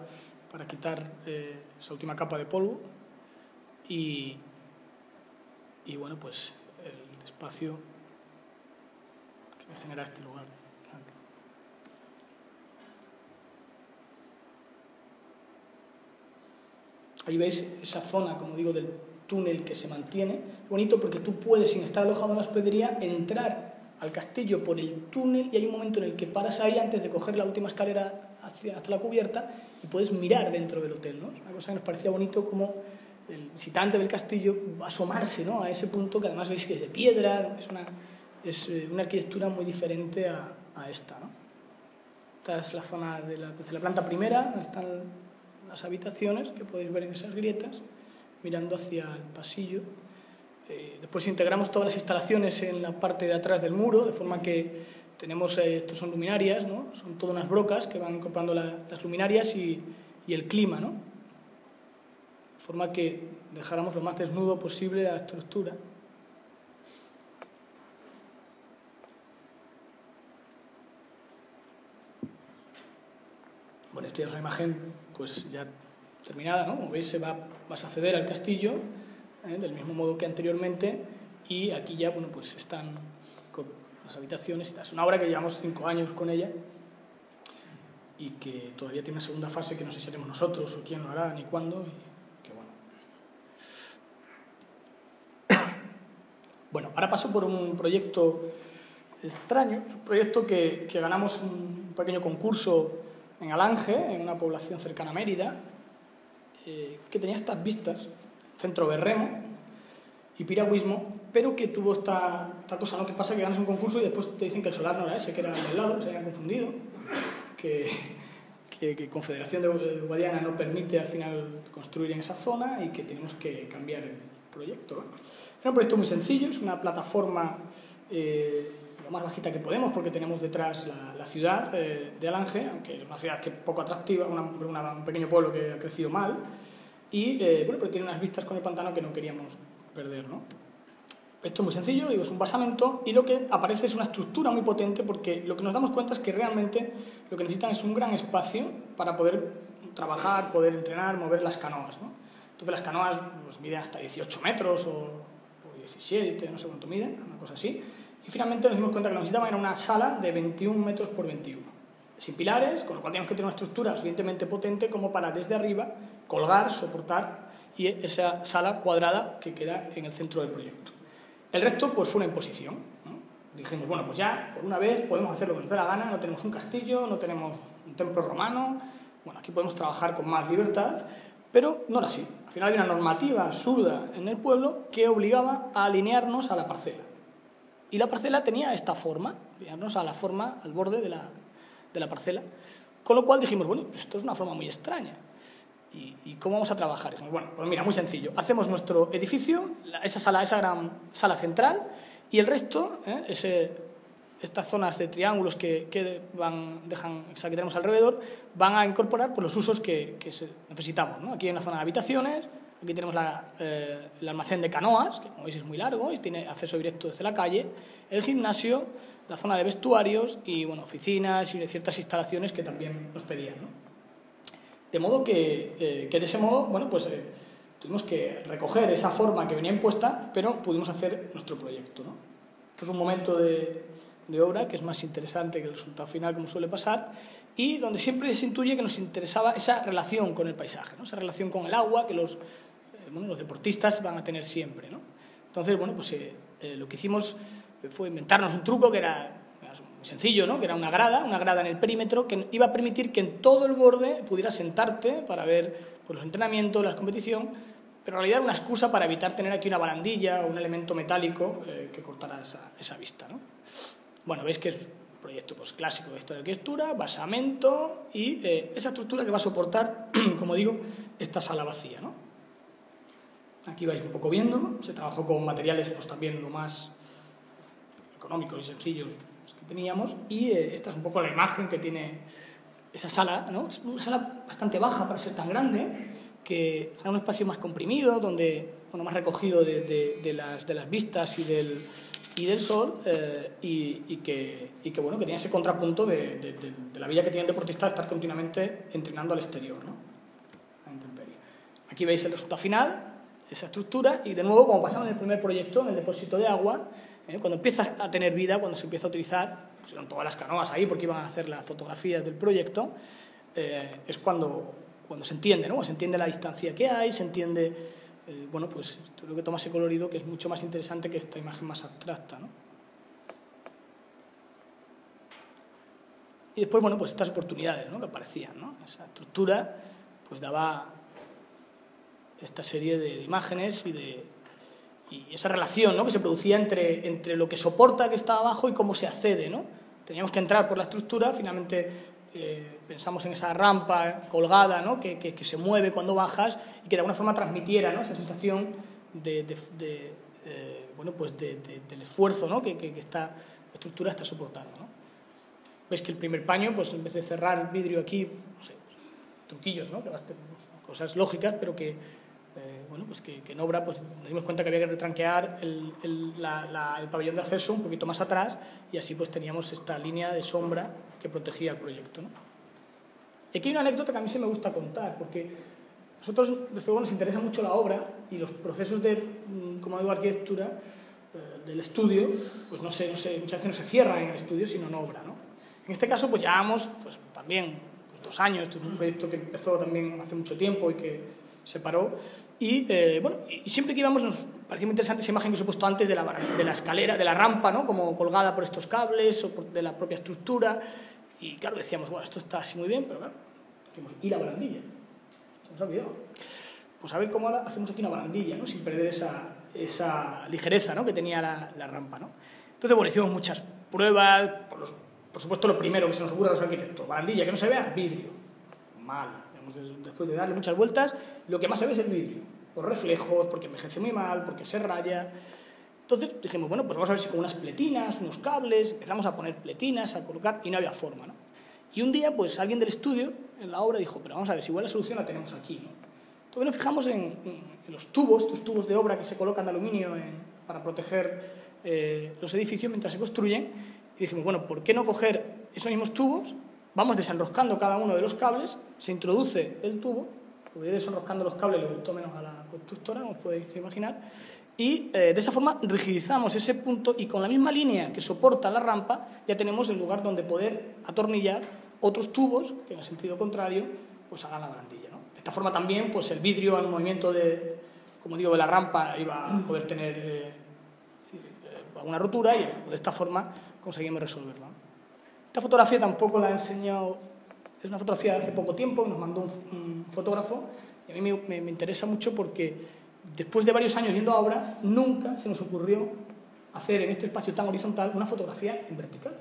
[SPEAKER 1] para quitar esa última capa de polvo, y bueno, pues el espacio que me genera este lugar. Ahí veis esa zona, como digo, del túnel que se mantiene. Bonito porque tú puedes, sin estar alojado en la hospedería, entrar al castillo por el túnel, y hay un momento en el que paras ahí antes de coger la última escalera hasta la cubierta y puedes mirar dentro del hotel, ¿no? Es una cosa que nos parecía bonito, como el visitante del castillo va a asomarse, ¿no?, a ese punto, que además veis que es de piedra, es una arquitectura muy diferente a esta, ¿no? Esta es la zona desde la planta primera, donde están las habitaciones, que podéis ver en esas grietas, mirando hacia el pasillo. Después integramos todas las instalaciones en la parte de atrás del muro, de forma que tenemos, estos son luminarias, ¿no?, son todas unas brocas que van incorporando las luminarias y el clima, ¿no?, de forma que dejáramos lo más desnudo posible la estructura. Bueno, esto ya es una imagen pues ya terminada, ¿no? Como veis, vas a acceder al castillo del mismo modo que anteriormente, y aquí ya, bueno, pues están las habitaciones. Es una obra que llevamos 5 años con ella y que todavía tiene una segunda fase que no sé si haremos nosotros o quién lo hará ni cuándo. Y que bueno, ahora paso por un proyecto extraño, un proyecto que ganamos un pequeño concurso en Alange, en una población cercana a Mérida, que tenía estas vistas, centro berremo y piragüismo, pero que tuvo esta cosa, ¿no? Que pasa que ganas un concurso y después te dicen que el solar no era ese, que era el del lado, se habían confundido, que Confederación de Guadiana no permite al final construir en esa zona y que tenemos que cambiar el proyecto, ¿no? Era un proyecto muy sencillo, es una plataforma lo más bajita que podemos porque tenemos detrás la ciudad de Alange, aunque es una ciudad que es poco atractiva, un pequeño pueblo que ha crecido mal y bueno, pero tiene unas vistas con el pantano que no queríamos perder, ¿no? Esto es muy sencillo, digo, es un basamento y lo que aparece es una estructura muy potente porque lo que nos damos cuenta es que realmente lo que necesitan es un gran espacio para poder trabajar, poder entrenar, mover las canoas, ¿no? Entonces las canoas pues, miden hasta 18 metros o 17, no sé cuánto miden, una cosa así. Y finalmente nos dimos cuenta que lo que necesitaban era una sala de 21 metros por 21, sin pilares, con lo cual teníamos que tener una estructura suficientemente potente como para desde arriba colgar, soportar y esa sala cuadrada que queda en el centro del proyecto. El resto pues fue una imposición, ¿no? Dijimos, bueno, pues ya por una vez podemos hacer lo que nos dé la gana, no tenemos un castillo, no tenemos un templo romano, bueno, aquí podemos trabajar con más libertad, pero no era así. Al final había una normativa absurda en el pueblo que obligaba a alinearnos a la parcela. Y la parcela tenía esta forma, alinearnos a la forma, al borde de la parcela, con lo cual dijimos, bueno, esto es una forma muy extraña. ¿Y cómo vamos a trabajar? Dijimos, bueno, pues mira, muy sencillo. Hacemos nuestro edificio, esa gran sala central, y el resto, estas zonas de triángulos que tenemos alrededor, van a incorporar pues, los usos que necesitamos, ¿no? Aquí hay una zona de habitaciones, aquí tenemos el almacén de canoas, que como veis es muy largo y tiene acceso directo desde la calle, el gimnasio, la zona de vestuarios y bueno, oficinas y ciertas instalaciones que también nos pedían, ¿no? De modo que de ese modo, bueno, pues tuvimos que recoger esa forma que venía impuesta, pero pudimos hacer nuestro proyecto, ¿no? Esto es un momento de obra que es más interesante que el resultado final, como suele pasar, y donde siempre se intuye que nos interesaba esa relación con el paisaje, ¿no? Esa relación con el agua que los deportistas van a tener siempre, ¿no? Entonces, bueno, pues lo que hicimos fue inventarnos un truco que era muy sencillo, ¿no? Que era una grada en el perímetro que iba a permitir que en todo el borde pudieras sentarte para ver pues, los entrenamientos, la competición, pero en realidad era una excusa para evitar tener aquí una barandilla o un elemento metálico que cortara esa vista, ¿no? Bueno, veis que es un proyecto pues, clásico de esta arquitectura, basamento y esa estructura que va a soportar, como digo, esta sala vacía, ¿no? Aquí vais un poco viendo, se trabajó con materiales pues, también lo más económicos y sencillos que teníamos y esta es un poco la imagen que tiene esa sala, ¿no? Es una sala bastante baja para ser tan grande, que era un espacio más comprimido, donde, bueno, más recogido de las vistas y del sol y que bueno, que tenía ese contrapunto de la vida que tiene el deportista de estar continuamente entrenando al exterior, ¿no? A la intemperie. Aquí veis el resultado final, esa estructura, y de nuevo, como pasaba en el primer proyecto, en el depósito de agua, cuando empieza a tener vida, cuando se empieza a utilizar, pusieron todas las canoas ahí porque iban a hacer las fotografías del proyecto, es cuando se entiende, ¿no? Se entiende la distancia que hay, se entiende, bueno, pues lo que toma ese colorido que es mucho más interesante que esta imagen más abstracta, ¿no? Y después, bueno, pues estas oportunidades, ¿no? Que aparecían, ¿no? Esa estructura, pues daba esta serie de imágenes y esa relación, ¿no? Que se producía entre lo que soporta que está abajo y cómo se accede, ¿no? Teníamos que entrar por la estructura, finalmente pensamos en esa rampa colgada, ¿no? que se mueve cuando bajas y que de alguna forma transmitiera, ¿no? Esa sensación bueno, pues del esfuerzo, ¿no? que esta estructura está soportando, ¿no? Veis que el primer paño, pues en vez de cerrar el vidrio aquí, no sé, pues, truquillos, ¿no? Que cosas lógicas, pero que bueno, pues que en obra pues, nos dimos cuenta que había que retranquear el pabellón de acceso un poquito más atrás y así pues teníamos esta línea de sombra que protegía el proyecto, ¿no? Y aquí hay una anécdota que a mí sí me gusta contar, porque a nosotros desde luego nos interesa mucho la obra y los procesos como digo, arquitectura del estudio, pues no sé, muchas veces no se cierra en el estudio, sino en obra, ¿no? En este caso, pues llevamos pues, también 2 años, esto es un proyecto que empezó también hace mucho tiempo y que se paró, y bueno, y siempre que íbamos nos parecía muy interesante esa imagen que os he puesto antes de la escalera, de la rampa, ¿no? Como colgada por estos cables o de la propia estructura, y claro, decíamos, bueno, esto está así muy bien, pero claro, dijimos, ¿y la barandilla? Se nos ha olvidado. Pues a ver cómo ahora hacemos aquí una barandilla, ¿no? Sin perder esa ligereza, ¿no? Que tenía la rampa, ¿no? Entonces, bueno, hicimos muchas pruebas, por supuesto lo primero que se nos ocurre a los arquitectos, barandilla, que no se vea, vidrio, mal, después de darle muchas vueltas, lo que más se ve es el vidrio, los reflejos, porque envejece muy mal, porque se raya. Entonces dijimos, bueno, pues vamos a ver si con unas pletinas, unos cables, empezamos a poner pletinas, a colocar, y no había forma, ¿no? Y un día, pues alguien del estudio, en la obra, dijo, pero vamos a ver, si igual la solución la tenemos aquí, ¿no? Entonces nos fijamos en los tubos, estos tubos de obra que se colocan de aluminio para proteger los edificios mientras se construyen, y dijimos, bueno, ¿por qué no coger esos mismos tubos? Vamos desenroscando cada uno de los cables, se introduce el tubo, porque desenroscando los cables le gustó menos a la constructora, como os podéis imaginar, y de esa forma rigidizamos ese punto y con la misma línea que soporta la rampa ya tenemos el lugar donde poder atornillar otros tubos que en el sentido contrario pues hagan la barandilla, ¿no? De esta forma también pues el vidrio al movimiento como digo, de la rampa iba a poder tener alguna rotura y de esta forma conseguimos resolverla. Esta fotografía tampoco la he enseñado, es una fotografía de hace poco tiempo que nos mandó un fotógrafo y a mí me interesa mucho porque después de varios años yendo a obra nunca se nos ocurrió hacer en este espacio tan horizontal una fotografía en vertical.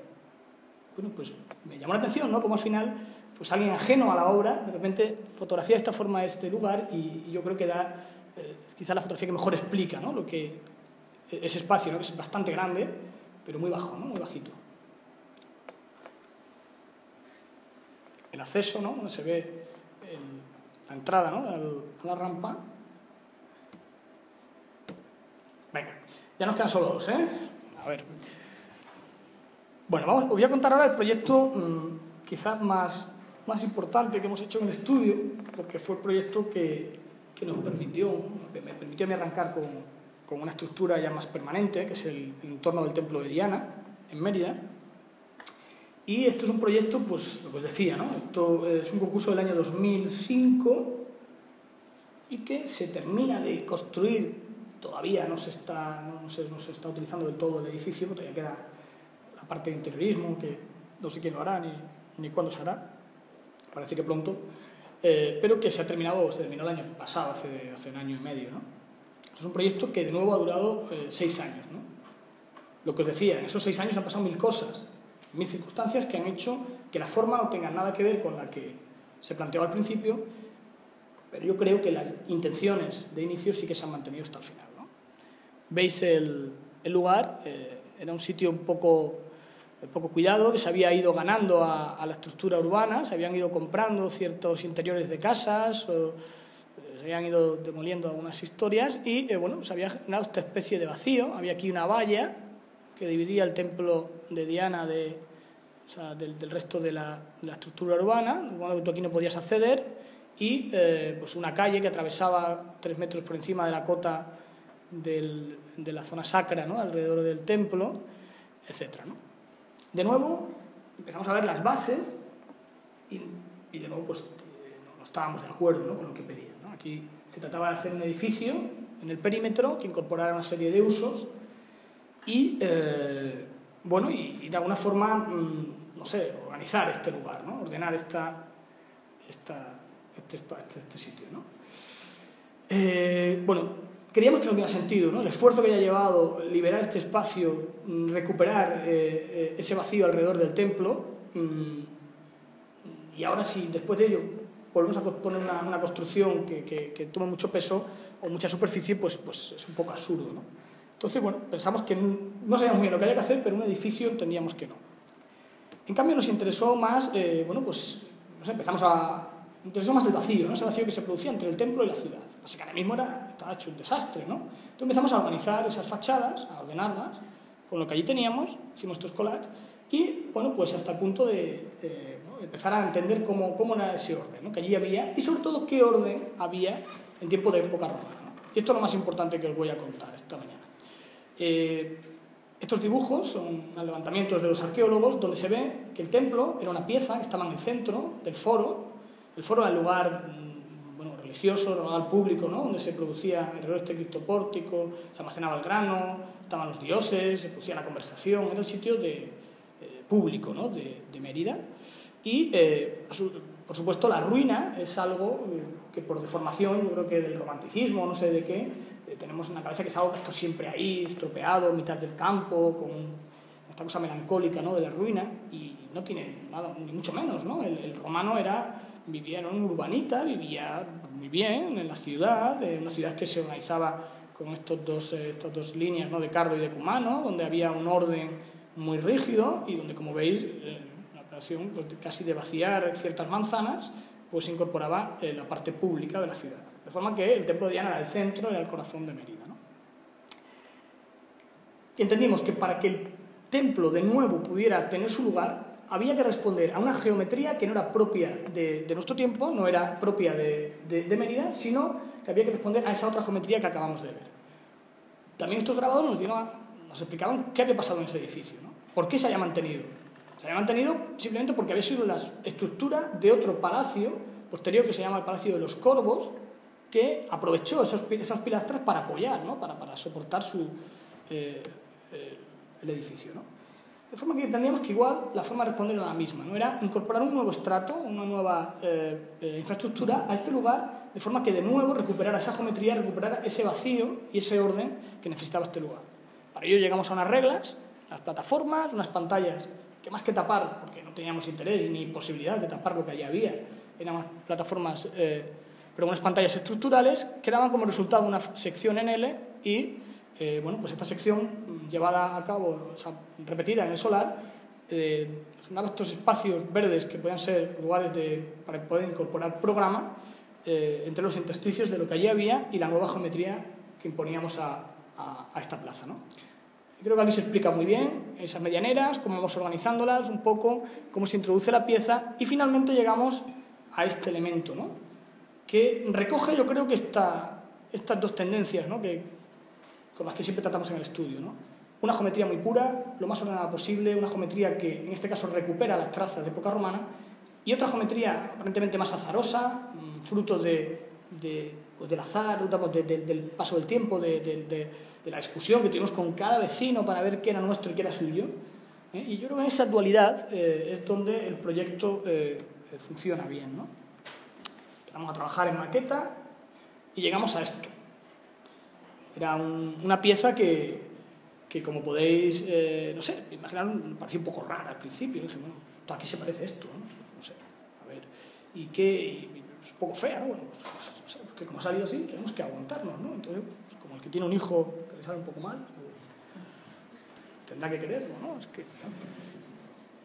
[SPEAKER 1] Bueno, pues me llamó la atención, ¿no? Como al final pues alguien ajeno a la obra de repente fotografía de esta forma este lugar y yo creo que da quizá la fotografía que mejor explica, ¿no? Lo que ese espacio, ¿no? Que es bastante grande pero muy bajo, ¿no? Muy bajito. El acceso, ¿no? Donde se ve la entrada, ¿no? A la rampa. Venga, ya nos quedan solo 2, ¿eh? A ver. Bueno, os voy a contar ahora el proyecto quizás más importante que hemos hecho en el estudio, porque fue el proyecto que me permitió arrancar con una estructura ya más permanente, que es el entorno del Templo de Diana, en Mérida. Y esto es un proyecto, pues lo que os decía, ¿no? Esto es un concurso del año 2005 y que se termina de construir, todavía no se está utilizando del todo el edificio, todavía queda la parte de interiorismo, que no sé quién lo hará ni cuándo se hará, parece que pronto, pero que se terminó el año pasado, hace 1 año y medio, ¿no? Es un proyecto que de nuevo ha durado 6 años, ¿no? Lo que os decía, en esos 6 años han pasado 1000 cosas, 1000 circunstancias que han hecho que la forma no tenga nada que ver con la que se planteó al principio, pero yo creo que las intenciones de inicio sí que se han mantenido hasta el final, ¿no? Veis el lugar, era un sitio un poco cuidado, que se había ido ganando a la estructura urbana, se habían ido comprando ciertos interiores de casas, se habían ido demoliendo algunas historias y bueno, se había generado esta especie de vacío. Había aquí una valla que dividía el templo de Diana del resto de la estructura urbana, de modo que tú aquí no podías acceder, y pues una calle que atravesaba 3 metros por encima de la cota de la zona sacra, ¿no? Alrededor del templo, etc., ¿no? De nuevo empezamos a ver las bases y de nuevo pues no estábamos de acuerdo, ¿no? Con lo que pedían, ¿no? Aquí se trataba de hacer un edificio en el perímetro que incorporara una serie de usos y bueno, y de alguna forma no sé, organizar este lugar, ¿no? Ordenar este sitio, ¿no? Bueno, creíamos que no tenía sentido, ¿no? El esfuerzo que haya llevado liberar este espacio, recuperar ese vacío alrededor del templo, y ahora si después de ello volvemos a poner una construcción que tome mucho peso o mucha superficie, pues es un poco absurdo, ¿no? Entonces, bueno, pensamos que no sabíamos bien lo que había que hacer, pero un edificio entendíamos que no. En cambio nos interesó más, bueno, pues no sé, interesó más el vacío, ¿no? Ese vacío que se producía entre el templo y la ciudad. Así que ahora mismo estaba hecho un desastre, ¿no? Entonces empezamos a organizar esas fachadas, a ordenarlas, con lo que allí teníamos, hicimos estos collages, y bueno, pues hasta el punto de empezar a entender cómo era ese orden, ¿no? Que allí había, y sobre todo qué orden había en tiempo de época romana, ¿no? Y esto es lo más importante que os voy a contar esta mañana. Estos dibujos son levantamientos de los arqueólogos donde se ve que el templo era una pieza que estaba en el centro del foro. El foro era el lugar religioso, el lugar público, ¿no? Donde se producía alrededor de este criptopórtico, se almacenaba el grano, estaban los dioses, se producía la conversación, era el sitio público, ¿no? de Mérida. Y, por supuesto, la ruina es algo que por deformación, yo creo que del romanticismo, no sé de qué, tenemos en la cabeza que es algo que está siempre ahí, estropeado, en mitad del campo, con esta cosa melancólica, ¿no? de la ruina, y no tiene nada, ni mucho menos, ¿no? El romano vivía en una urbanita, vivía muy bien en la ciudad, una ciudad que se organizaba con estas dos líneas, ¿no? de Cardo y de Cumano, donde había un orden muy rígido y donde, como veis, la operación pues, casi de vaciar ciertas manzanas, pues se incorporaba la parte pública de la ciudad. De forma que el templo de Diana era el centro, era el corazón de Mérida, ¿no? Y entendimos que para que el templo de nuevo pudiera tener su lugar, había que responder a una geometría que no era propia de nuestro tiempo, no era propia de Mérida, sino que había que responder a esa otra geometría que acabamos de ver. También estos grabados nos explicaban qué había pasado en ese edificio, ¿no? ¿Por qué se había mantenido? Se había mantenido simplemente porque había sido la estructura de otro palacio posterior que se llama el Palacio de los Corvos, que aprovechó esas pilastras para apoyar, ¿no? para soportar el edificio, ¿no? De forma que entendíamos que igual la forma de responder era la misma, ¿no? Era incorporar un nuevo estrato, una nueva infraestructura a este lugar, de forma que de nuevo recuperara esa geometría, recuperara ese vacío y ese orden que necesitaba este lugar. Para ello llegamos a unas reglas, unas plataformas, unas pantallas que más que tapar, porque no teníamos interés ni posibilidad de tapar lo que allí había, eran unas plataformas, pero unas pantallas estructurales que daban como resultado una sección en L y pues esta sección llevada a cabo, o sea, repetida en el solar, generaba estos espacios verdes que podían ser lugares para poder incorporar programa entre los intersticios de lo que allí había y la nueva geometría que imponíamos a esta plaza, ¿no? Y creo que aquí se explica muy bien esas medianeras, cómo vamos organizándolas, un poco cómo se introduce la pieza y finalmente llegamos a este elemento, ¿no? Que recoge, yo creo que estas dos tendencias, ¿no? Con las que siempre tratamos en el estudio, ¿no? Una geometría muy pura, lo más ordenada posible, una geometría que en este caso recupera las trazas de época romana, y otra geometría aparentemente más azarosa, fruto del azar, del paso del tiempo, de la discusión que tuvimos con cada vecino para ver qué era nuestro y qué era suyo. Y yo creo que en esa dualidad es donde el proyecto funciona bien, ¿no? Empezamos a trabajar en maqueta y llegamos a esto. Era una pieza que como podéis, no sé, imaginar, me pareció un poco rara al principio. Dije, bueno, aquí se parece esto, ¿no? No sé, a ver, y es un poco fea, ¿no? Bueno, pues, no sé, porque como ha salido así, tenemos que aguantarnos, ¿no? Entonces, pues, como el que tiene un hijo que le sale un poco mal, pues, tendrá que quererlo, ¿no? Es que,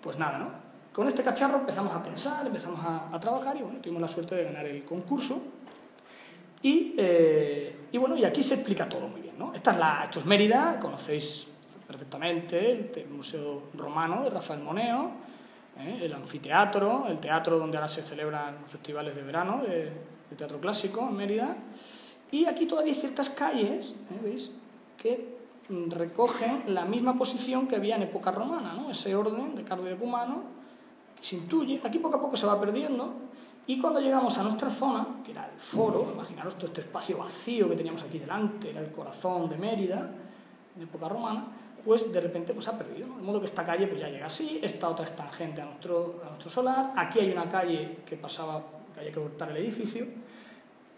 [SPEAKER 1] pues nada, ¿no? Con este cacharro empezamos a pensar, empezamos a trabajar y, bueno, tuvimos la suerte de ganar el concurso. Y bueno, y aquí se explica todo muy bien, ¿no? Esto es Mérida, conocéis perfectamente el Museo Romano de Rafael Moneo, el anfiteatro, el teatro donde ahora se celebran los festivales de verano de teatro clásico en Mérida. Y aquí todavía hay ciertas calles, ¿veis?, que recogen la misma posición que había en época romana, ¿no? Ese orden de Cardo y de Cumano se intuye. Aquí poco a poco se va perdiendo. Y cuando llegamos a nuestra zona, que era el foro, imaginaros todo este espacio vacío que teníamos aquí delante, era el corazón de Mérida, en época romana, pues de repente pues, se ha perdido, ¿no? De modo que esta calle pues, ya llega así, esta otra es tangente a nuestro solar, aquí hay una calle que pasaba, que había que cortar el edificio,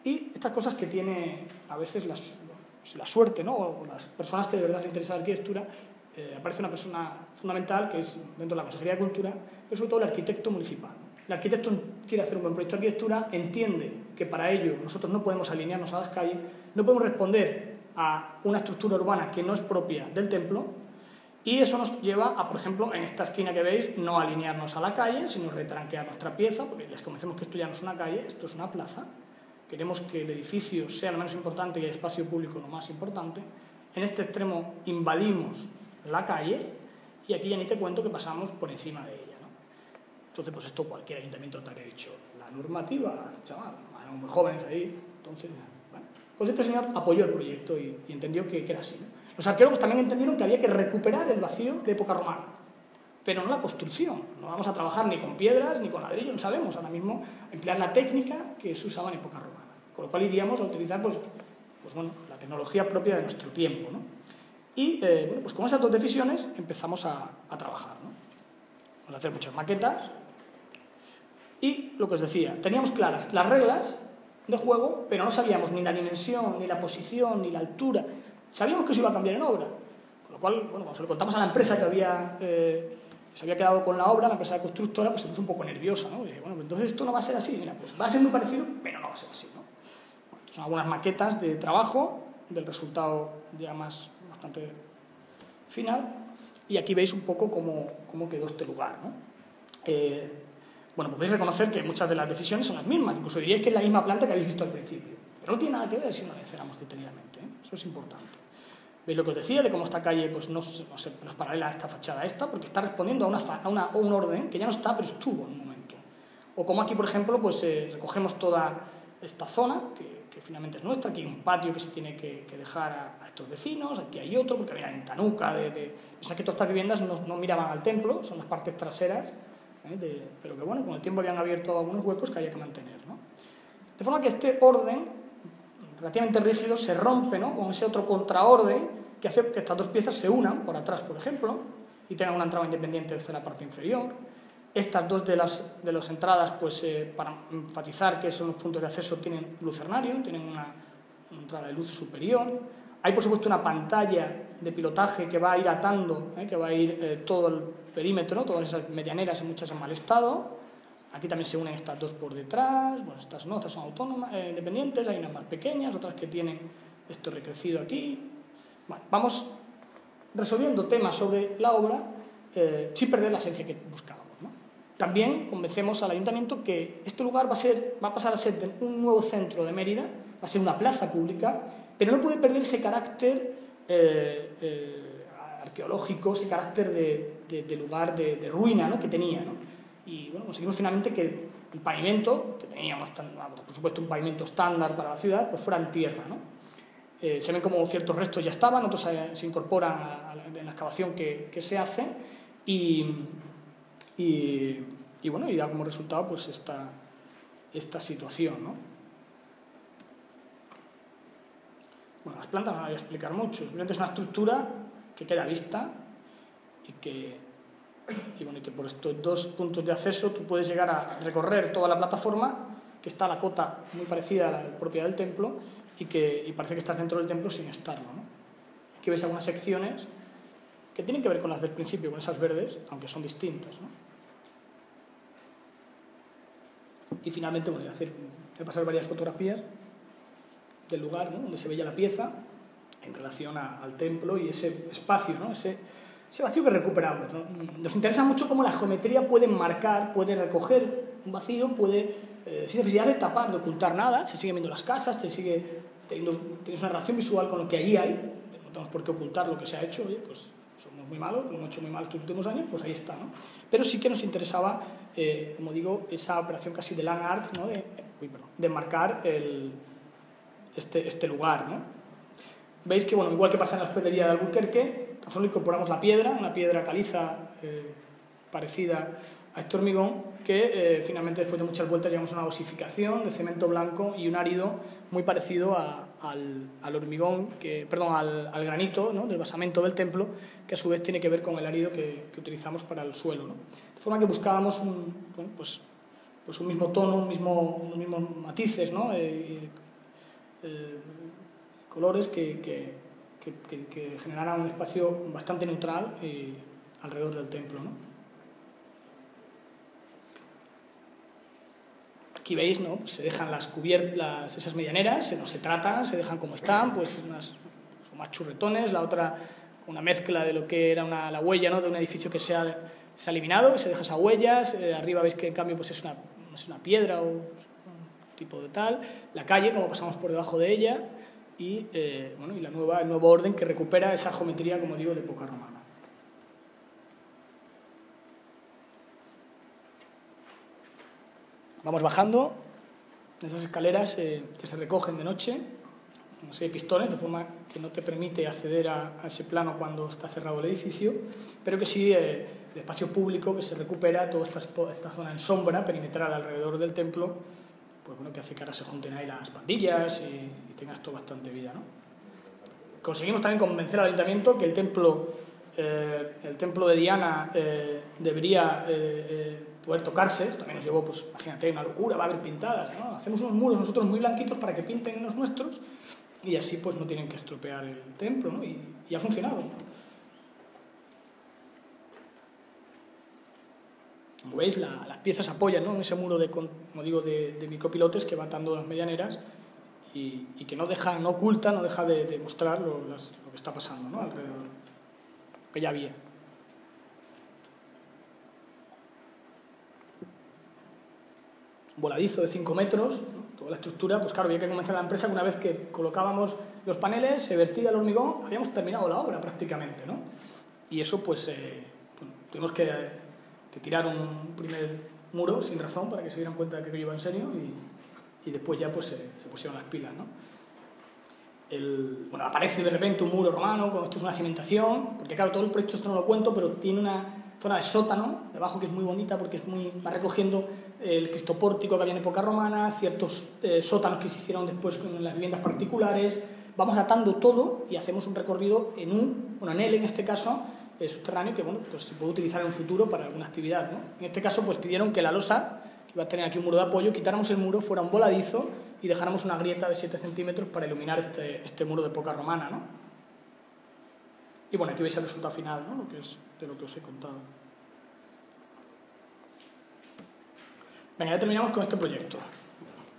[SPEAKER 1] y estas cosas que tiene a veces la suerte, ¿no? O las personas que de verdad les interesa la arquitectura, aparece una persona fundamental que es dentro de la Consejería de Cultura, pero sobre todo el arquitecto municipal. El arquitecto quiere hacer un buen proyecto de arquitectura, entiende que para ello nosotros no podemos alinearnos a las calles, no podemos responder a una estructura urbana que no es propia del templo, y eso nos lleva a, por ejemplo, en esta esquina que veis, no alinearnos a la calle, sino retranquear nuestra pieza, porque les convencemos que esto ya no es una calle, esto es una plaza. Queremos que el edificio sea lo menos importante y el espacio público lo más importante. En este extremo invadimos la calle y aquí ya ni te cuento que pasamos por encima de ella. Entonces, pues esto cualquier ayuntamiento te habría dicho, la normativa, chaval, eran muy jóvenes ahí, entonces, bueno. Pues este señor apoyó el proyecto y entendió que era así, ¿no? Los arqueólogos también entendieron que había que recuperar el vacío de época romana, pero no la construcción. No vamos a trabajar ni con piedras ni con ladrillo, no sabemos ahora mismo emplear la técnica que se usaba en época romana. Con lo cual iríamos a utilizar pues bueno, la tecnología propia de nuestro tiempo, ¿no? Y bueno, pues con esas dos decisiones empezamos a trabajar, ¿no? Vamos a hacer muchas maquetas y lo que os decía, teníamos claras las reglas de juego, pero no sabíamos ni la dimensión, ni la posición, ni la altura. Sabíamos que eso iba a cambiar en obra, con lo cual, bueno, cuando se lo contamos a la empresa que se había quedado con la obra, la empresa de constructora, pues se puso un poco nerviosa, ¿no? Y dije, bueno, pues entonces esto no va a ser así, mira, pues va a ser muy parecido, pero no va a ser así, ¿no? Bueno, son algunas maquetas de trabajo del resultado ya más bastante final, y aquí veis un poco cómo quedó este lugar, ¿no? Bueno, podéis reconocer que muchas de las decisiones son las mismas, incluso diríais que es la misma planta que habéis visto al principio, pero no tiene nada que ver si no la analizáramos detenidamente, ¿eh? Eso es importante. ¿Veis lo que os decía de cómo esta calle pues, no es paralela a esta fachada porque está respondiendo a un orden que ya no está, pero estuvo en un momento? O como aquí, por ejemplo, pues recogemos toda esta zona, que finalmente es nuestra, aquí hay un patio que se tiene que dejar a estos vecinos, aquí hay otro, porque había ventanuca, pensad que todas estas viviendas no miraban al templo, son las partes traseras, pero que bueno, con el tiempo habían abierto algunos huecos que había que mantener, ¿no? De forma que este orden relativamente rígido se rompe, ¿no?, con ese otro contraorden que hace que estas dos piezas se unan por atrás, por ejemplo, y tengan una entrada independiente desde la parte inferior. Estas dos de las entradas, pues para enfatizar que son los puntos de acceso, tienen lucernario, tienen una entrada de luz superior. Hay, por supuesto, una pantalla de pilotaje que va a ir atando, que va a ir todo el perímetro, todas esas medianeras, muchas en mal estado. Aquí también se unen estas dos por detrás. Bueno, estas no, estas son autónomas, independientes, hay unas más pequeñas, otras que tienen esto recrecido aquí. Bueno, vamos resolviendo temas sobre la obra sin perder la esencia que buscábamos, ¿no? También convencemos al ayuntamiento que este lugar va a pasar a ser un nuevo centro de Mérida, va a ser una plaza pública, pero no puede perder ese carácter arqueológico, ese carácter de lugar de ruina, ¿no?, que tenía, ¿no? Y bueno, conseguimos finalmente que el pavimento, que teníamos, por supuesto, un pavimento estándar para la ciudad, pues fuera en tierra, ¿no? Se ven como ciertos restos ya estaban, otros se incorporan en la excavación que se hace y bueno, y da como resultado pues esta situación, ¿no? Bueno, las plantas no las voy a explicar mucho, simplemente es una estructura que queda vista y que por estos dos puntos de acceso tú puedes llegar a recorrer toda la plataforma, que está a la cota muy parecida a la propia del templo y parece que está dentro del templo sin estarlo, ¿no? Aquí veis algunas secciones que tienen que ver con las del principio, con esas verdes, aunque son distintas, ¿no? Y finalmente, bueno, voy a pasar varias fotografías del lugar, ¿no?, donde se veía la pieza en relación al templo y ese espacio, ¿no?, ese vacío que recuperamos, ¿no? Nos interesa mucho cómo la geometría puede marcar, puede recoger un vacío, sin necesidad de tapar, de ocultar nada. Se siguen viendo las casas, tienes una relación visual con lo que allí hay, no tenemos por qué ocultar lo que se ha hecho. Oye, pues somos muy malos, lo hemos hecho muy mal estos últimos años, pues ahí está, ¿no? Pero sí que nos interesaba, como digo, esa operación casi de land art, ¿no?, de marcar este lugar, ¿no? Veis que, bueno, igual que pasa en la hospedería de Albuquerque, solo incorporamos la piedra, una piedra caliza parecida a este hormigón, que finalmente, después de muchas vueltas, llegamos a una osificación de cemento blanco y un árido muy parecido al hormigón, al granito, ¿no?, del basamento del templo, que a su vez tiene que ver con el árido que utilizamos para el suelo, ¿no? De forma que buscábamos un mismo tono, unos mismos matices, ¿no?, colores que generaran un espacio bastante neutral alrededor del templo, ¿no? Aquí veis, ¿no?, pues se dejan esas medianeras, se tratan, se dejan como están, pues son más churretones, la otra una mezcla de lo que era la huella, ¿no?, de un edificio que se ha eliminado, y se deja esas huellas. Arriba veis que en cambio pues es una piedra o un tipo de tal, la calle, como pasamos por debajo de ella, y el nuevo orden que recupera esa geometría, como digo, de época romana. Vamos bajando esas escaleras que se recogen de noche, una serie de pistones, de forma que no te permite acceder a ese plano cuando está cerrado el edificio, pero que sí el espacio público que se recupera, toda esta zona en sombra perimetral alrededor del templo, pues bueno, que hace que ahora se junten ahí las pandillas y tengas todo bastante vida, ¿no? Conseguimos también convencer al ayuntamiento que el templo de Diana debería poder tocarse. Esto también nos llevó, pues imagínate, una locura, va a haber pintadas, ¿no? Hacemos unos muros nosotros muy blanquitos para que pinten los nuestros y así pues no tienen que estropear el templo, ¿no? Y ha funcionado, ¿no? Como veis, las piezas apoyan, ¿no?, en ese muro como digo, de micropilotes que va atando las medianeras y que no oculta, no deja de mostrar lo que está pasando, ¿no?, alrededor, lo que ya había. Voladizo de 5 metros, ¿no? Toda la estructura, pues claro, había que comenzar la empresa que una vez que colocábamos los paneles, se vertía el hormigón, habíamos terminado la obra prácticamente, ¿no? Y eso pues bueno, tuvimos que tirar un primer muro sin razón para que se dieran cuenta de que aquello iba en serio y después ya pues se pusieron las pilas, ¿no? Bueno, aparece de repente un muro romano, con esto es una cimentación, porque claro, todo el proyecto esto no lo cuento, pero tiene una zona de sótano debajo que es muy bonita porque va recogiendo el cristopórtico que había en época romana, ciertos sótanos que se hicieron después con las viviendas particulares. Vamos atando todo y hacemos un recorrido en él en este caso, subterráneo, que bueno, pues se puede utilizar en un futuro para alguna actividad, ¿no? En este caso pues pidieron que la losa, que iba a tener aquí un muro de apoyo, quitáramos el muro, fuera un voladizo y dejáramos una grieta de 7 centímetros para iluminar este muro de época romana, ¿no? Y bueno, aquí veis el resultado final, ¿no?, lo que es de lo que os he contado. Venga, ya terminamos con este proyecto.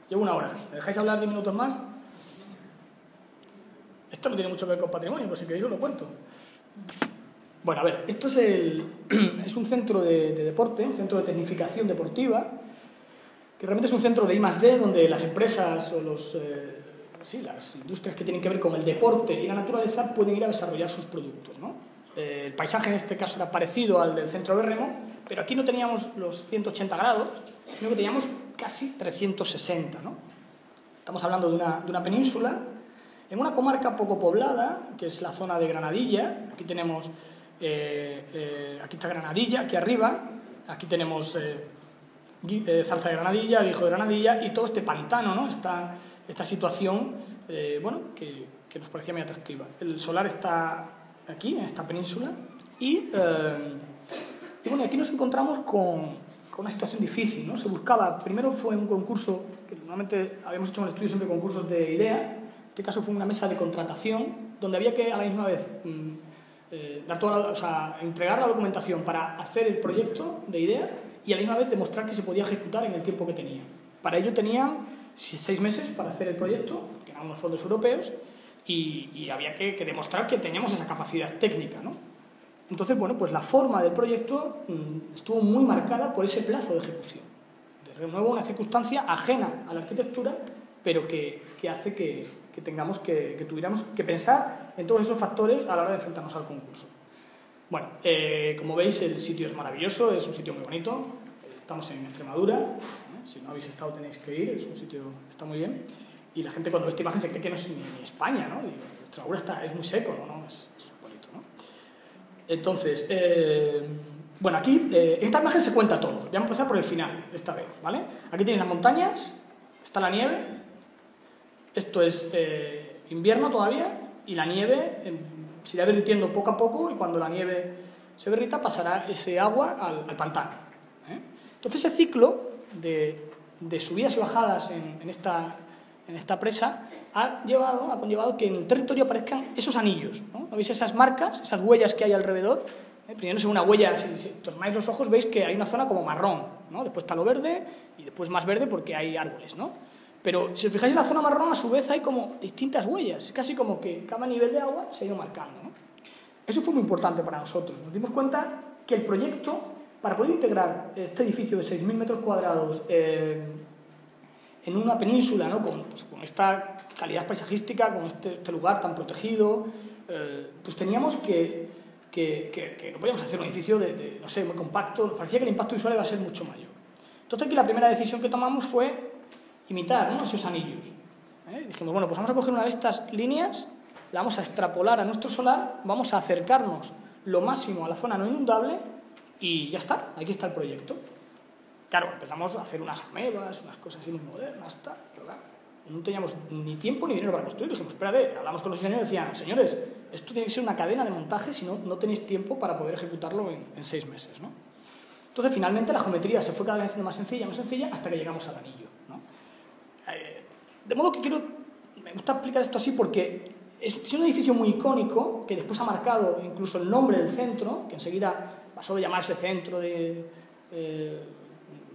[SPEAKER 1] Llevo 1 hora. ¿Me dejáis hablar 10 minutos más? Esto no tiene mucho que ver con patrimonio, pero si queréis os lo cuento. Bueno, a ver, esto es un centro de deporte, un centro de tecnificación deportiva, que realmente es un centro de I+D, donde las empresas o las industrias que tienen que ver con el deporte y la naturaleza pueden ir a desarrollar sus productos, ¿no? El paisaje en este caso era parecido al del centro Berremo, pero aquí no teníamos los 180 grados, sino que teníamos casi 360, ¿no? Estamos hablando de una península, en una comarca poco poblada, que es la zona de Granadilla. Aquí tenemos, aquí está Granadilla, aquí arriba, aquí tenemos Zarza de Granadilla, Guijo de Granadilla y todo este pantano, ¿no? Esta situación, bueno, que nos parecía muy atractiva. El solar está aquí, en esta península, y bueno, aquí nos encontramos con una situación difícil, ¿no? Se buscaba, primero fue un concurso, que normalmente habíamos hecho en el estudio siempre concursos de idea, en este caso fue una mesa de contratación, donde había que a la misma vez entregar la documentación para hacer el proyecto de idea y a la misma vez demostrar que se podía ejecutar en el tiempo que tenía. Para ello tenían 6 meses para hacer el proyecto, que eran unos fondos europeos, y había que demostrar que teníamos esa capacidad técnica, ¿no? Entonces, bueno, pues la forma del proyecto estuvo muy marcada por ese plazo de ejecución. De nuevo, una circunstancia ajena a la arquitectura, pero que hace que tuviéramos que pensar en todos esos factores a la hora de enfrentarnos al concurso. Bueno, como veis, el sitio es maravilloso, es un sitio muy bonito. Estamos en Extremadura, si no habéis estado tenéis que ir, es un sitio que está muy bien. Y la gente cuando ve esta imagen se cree que no es ni España, ¿no? Y Extremadura es muy seco, ¿no? Es bonito, ¿no? Entonces, bueno, aquí en esta imagen se cuenta todo. Voy a empezar por el final, esta vez, ¿vale? Aquí tenéis las montañas, está la nieve. Esto es invierno todavía y la nieve se irá derritiendo poco a poco y cuando la nieve se derrita pasará ese agua al pantano, ¿eh? Entonces ese ciclo de subidas y bajadas en esta presa ha conllevado que en el territorio aparezcan esos anillos, ¿no? ¿No veis esas marcas, esas huellas que hay alrededor? Primero es una huella, si tornáis los ojos veis que hay una zona como marrón, ¿no? Después está lo verde y después más verde porque hay árboles, ¿no? Pero si os fijáis en la zona marrón, a su vez hay como distintas huellas, casi como que cada nivel de agua se ha ido marcando, ¿no? Eso fue muy importante para nosotros. Nos dimos cuenta que el proyecto, para poder integrar este edificio de 6.000 metros cuadrados en una península, ¿no? con esta calidad paisajística, con este lugar tan protegido, pues teníamos que no podíamos hacer un edificio no sé, muy compacto. Nos parecía que el impacto visual iba a ser mucho mayor. Entonces aquí la primera decisión que tomamos fue imitar, ¿no? Esos anillos. Dijimos, bueno, pues vamos a coger una de estas líneas, la vamos a extrapolar a nuestro solar, vamos a acercarnos lo máximo a la zona no inundable y ya está, aquí está el proyecto. Claro, empezamos a hacer unas amebas, unas cosas así muy modernas, tal, pero claro, no teníamos ni tiempo ni dinero para construir. Dijimos, espérate, hablamos con los ingenieros y decían, señores, esto tiene que ser una cadena de montaje, si no, no tenéis tiempo para poder ejecutarlo en 6 meses, ¿no? Entonces, finalmente, la geometría se fue cada vez haciendo más sencilla, hasta que llegamos al anillo, ¿no? De modo que me gusta explicar esto así porque es un edificio muy icónico, que después ha marcado incluso el nombre del centro, que enseguida pasó de llamarse centro de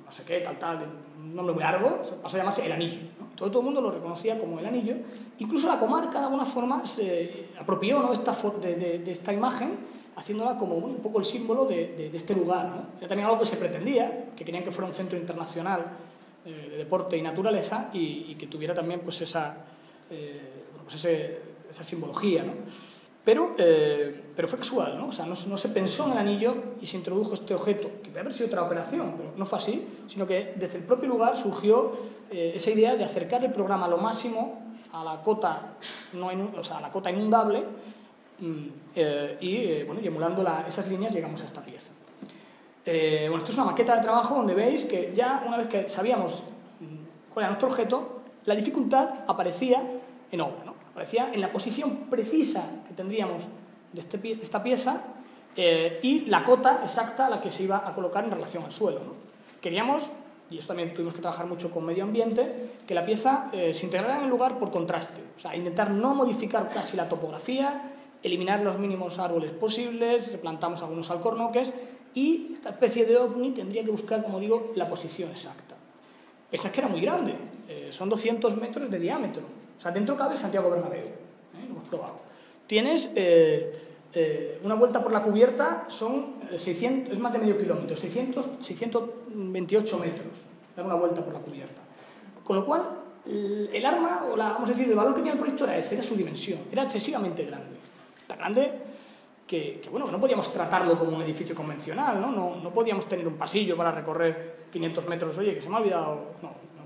[SPEAKER 1] no sé qué, tal, un nombre muy largo, pasó a llamarse El Anillo, ¿no? Todo el mundo lo reconocía como El Anillo. Incluso la comarca, de alguna forma, se apropió, ¿no?, de esta imagen, haciéndola como un poco el símbolo de este lugar, ¿no? Era también algo que se pretendía, que querían que fuera un centro internacional de deporte y naturaleza y que tuviera también pues esa simbología, ¿no? Pero fue casual, ¿no? O sea, no se pensó en el anillo y se introdujo este objeto, que puede haber sido otra operación, pero no fue así, sino que desde el propio lugar surgió esa idea de acercar el programa lo máximo a la cota, a la cota inundable y emulando esas líneas llegamos a esta pieza. Esto es una maqueta de trabajo donde veis que ya una vez que sabíamos cuál era nuestro objeto, la dificultad aparecía en obra, ¿no? Aparecía en la posición precisa que tendríamos de esta pieza y la cota exacta a la que se iba a colocar en relación al suelo, ¿no? Queríamos, y esto también tuvimos que trabajar mucho con medio ambiente, que la pieza se integrara en el lugar por contraste, o sea, intentar no modificar casi la topografía, eliminar los mínimos árboles posibles, replantamos algunos alcornoques y esta especie de ovni tendría que buscar, como digo, la posición exacta. Pensad que era muy grande, son 200 metros de diámetro. O sea, dentro cabe el Santiago Bernabéu, lo hemos probado. Tienes una vuelta por la cubierta, son 600, es más de medio kilómetro, 628 metros, dar una vuelta por la cubierta. Con lo cual, el arma, vamos a decir, el valor que tenía el proyecto era ese, era su dimensión, era excesivamente grande. Tan grande que no podíamos tratarlo como un edificio convencional, ¿no? No podíamos tener un pasillo para recorrer 500 metros, oye, que se me ha olvidado,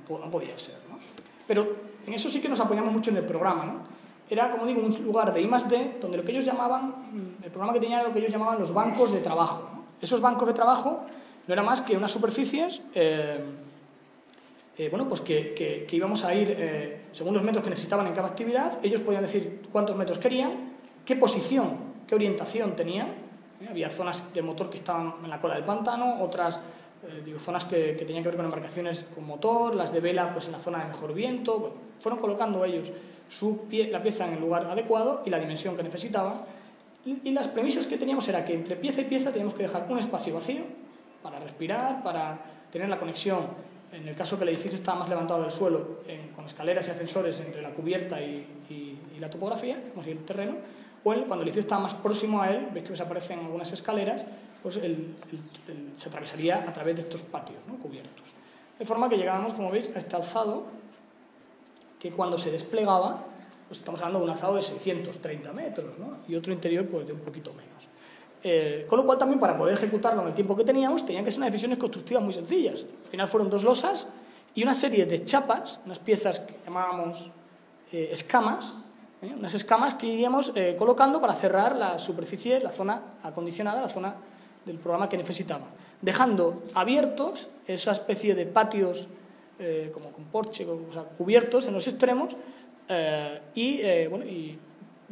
[SPEAKER 1] no podía ser, ¿no? Pero en eso sí que nos apoyamos mucho en el programa, ¿no? Era, como digo, un lugar de I+D donde lo que ellos llamaban, el programa que tenía era lo que ellos llamaban los bancos de trabajo, ¿no? Esos bancos de trabajo no era más que unas superficies que íbamos a ir según los metros que necesitaban en cada actividad. Ellos podían decir cuántos metros querían, qué posición, qué orientación tenían. Había zonas de motor que estaban en la cola del pantano, otras zonas que tenían que ver con embarcaciones con motor, las de vela pues en la zona de mejor viento. Bueno, fueron colocando ellos la pieza en el lugar adecuado y la dimensión que necesitaban. Y las premisas que teníamos era que entre pieza y pieza teníamos que dejar un espacio vacío para respirar, para tener la conexión, en el caso que el edificio estaba más levantado del suelo, con escaleras y ascensores entre la cubierta y la topografía, como si el terreno, o cuando el edificio estaba más próximo a él, veis que desaparecen algunas escaleras, pues se atravesaría a través de estos patios, ¿no?, cubiertos. De forma que llegábamos, como veis, a este alzado, que cuando se desplegaba, pues estamos hablando de un alzado de 630 metros, ¿no?, y otro interior pues de un poquito menos. Con lo cual también, para poder ejecutarlo en el tiempo que teníamos, tenían que ser unas decisiones constructivas muy sencillas. Al final fueron 2 losas y una serie de chapas, unas piezas que llamábamos escamas, unas escamas que iríamos colocando para cerrar la superficie, la zona acondicionada, la zona del programa que necesitaba, dejando abiertos esa especie de patios como con porche, o sea, cubiertos en los extremos, y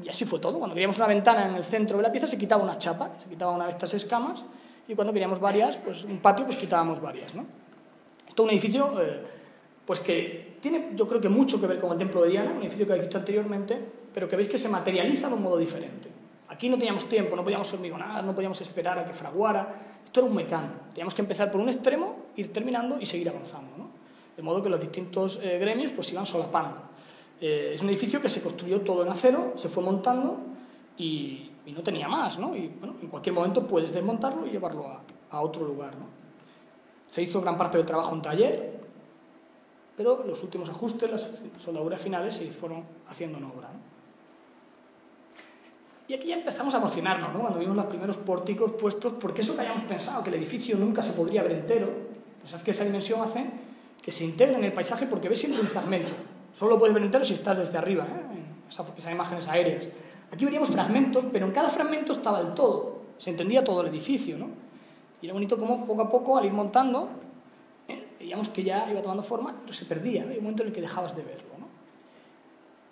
[SPEAKER 1] así fue todo. Cuando queríamos una ventana en el centro de la pieza se quitaba una chapa, se quitaba una de estas escamas, y cuando queríamos varias, pues un patio, pues quitábamos varias, ¿no? Esto es un edificio pues que tiene, yo creo que mucho que ver con el Templo de Diana, un edificio que habéis visto anteriormente, pero que veis que se materializa de un modo diferente. Aquí no teníamos tiempo, no podíamos hormigonar, no podíamos esperar a que fraguara. Esto era un mecano. Teníamos que empezar por un extremo, ir terminando y seguir avanzando, ¿no? De modo que los distintos gremios pues iban solapando. Es un edificio que se construyó todo en acero, se fue montando y no tenía más, ¿no? Y bueno, en cualquier momento puedes desmontarlo y llevarlo a otro lugar, ¿no? Se hizo gran parte del trabajo en taller, pero los últimos ajustes, las soldaduras finales se fueron haciendo en obra, ¿no? Y aquí ya empezamos a emocionarnos, ¿no?, cuando vimos los primeros pórticos puestos, porque eso que hayamos pensado, que el edificio nunca se podría ver entero, pensad que esa dimensión hace que se integre en el paisaje porque ves siempre un fragmento. O Solo lo puedes ver entero si estás desde arriba, ¿eh? Esas imágenes aéreas. Aquí veríamos fragmentos, pero en cada fragmento estaba el todo. Se entendía todo el edificio, ¿no? Y era bonito cómo poco a poco, al ir montando, veíamos que ya iba tomando forma, pero se perdía, ¿no? Hay un momento en el que dejabas de verlo, ¿no?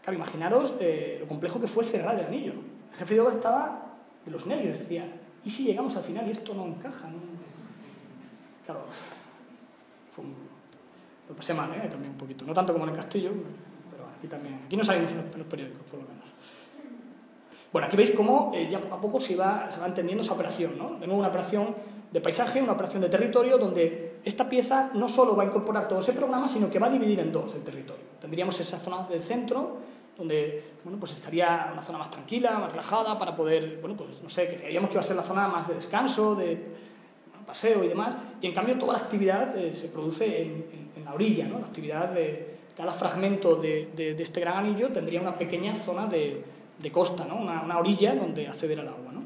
[SPEAKER 1] Claro, imaginaros lo complejo que fue cerrar el anillo. El jefe de obra estaba de los nervios, decía, ¿y si llegamos al final y esto no encaja? ¿No? Claro, lo pasé mal, también un poquito. No tanto como en el castillo, pero aquí también. Aquí no salimos en los periódicos, por lo menos. Bueno, aquí veis cómo ya poco a poco se va entendiendo esa operación, ¿no? De nuevo una operación de paisaje, una operación de territorio, donde esta pieza no solo va a incorporar todo ese programa, sino que va a dividir en dos el territorio. Tendríamos esa zona del centro, donde bueno, pues estaría una zona más tranquila, más relajada, para poder, bueno, pues no sé, que creíamos que iba a ser la zona más de descanso, de paseo y demás, y en cambio toda la actividad se produce en la orilla, ¿no? La actividad de cada fragmento de este gran anillo tendría una pequeña zona de costa, ¿no? Una orilla donde acceder al agua, ¿no?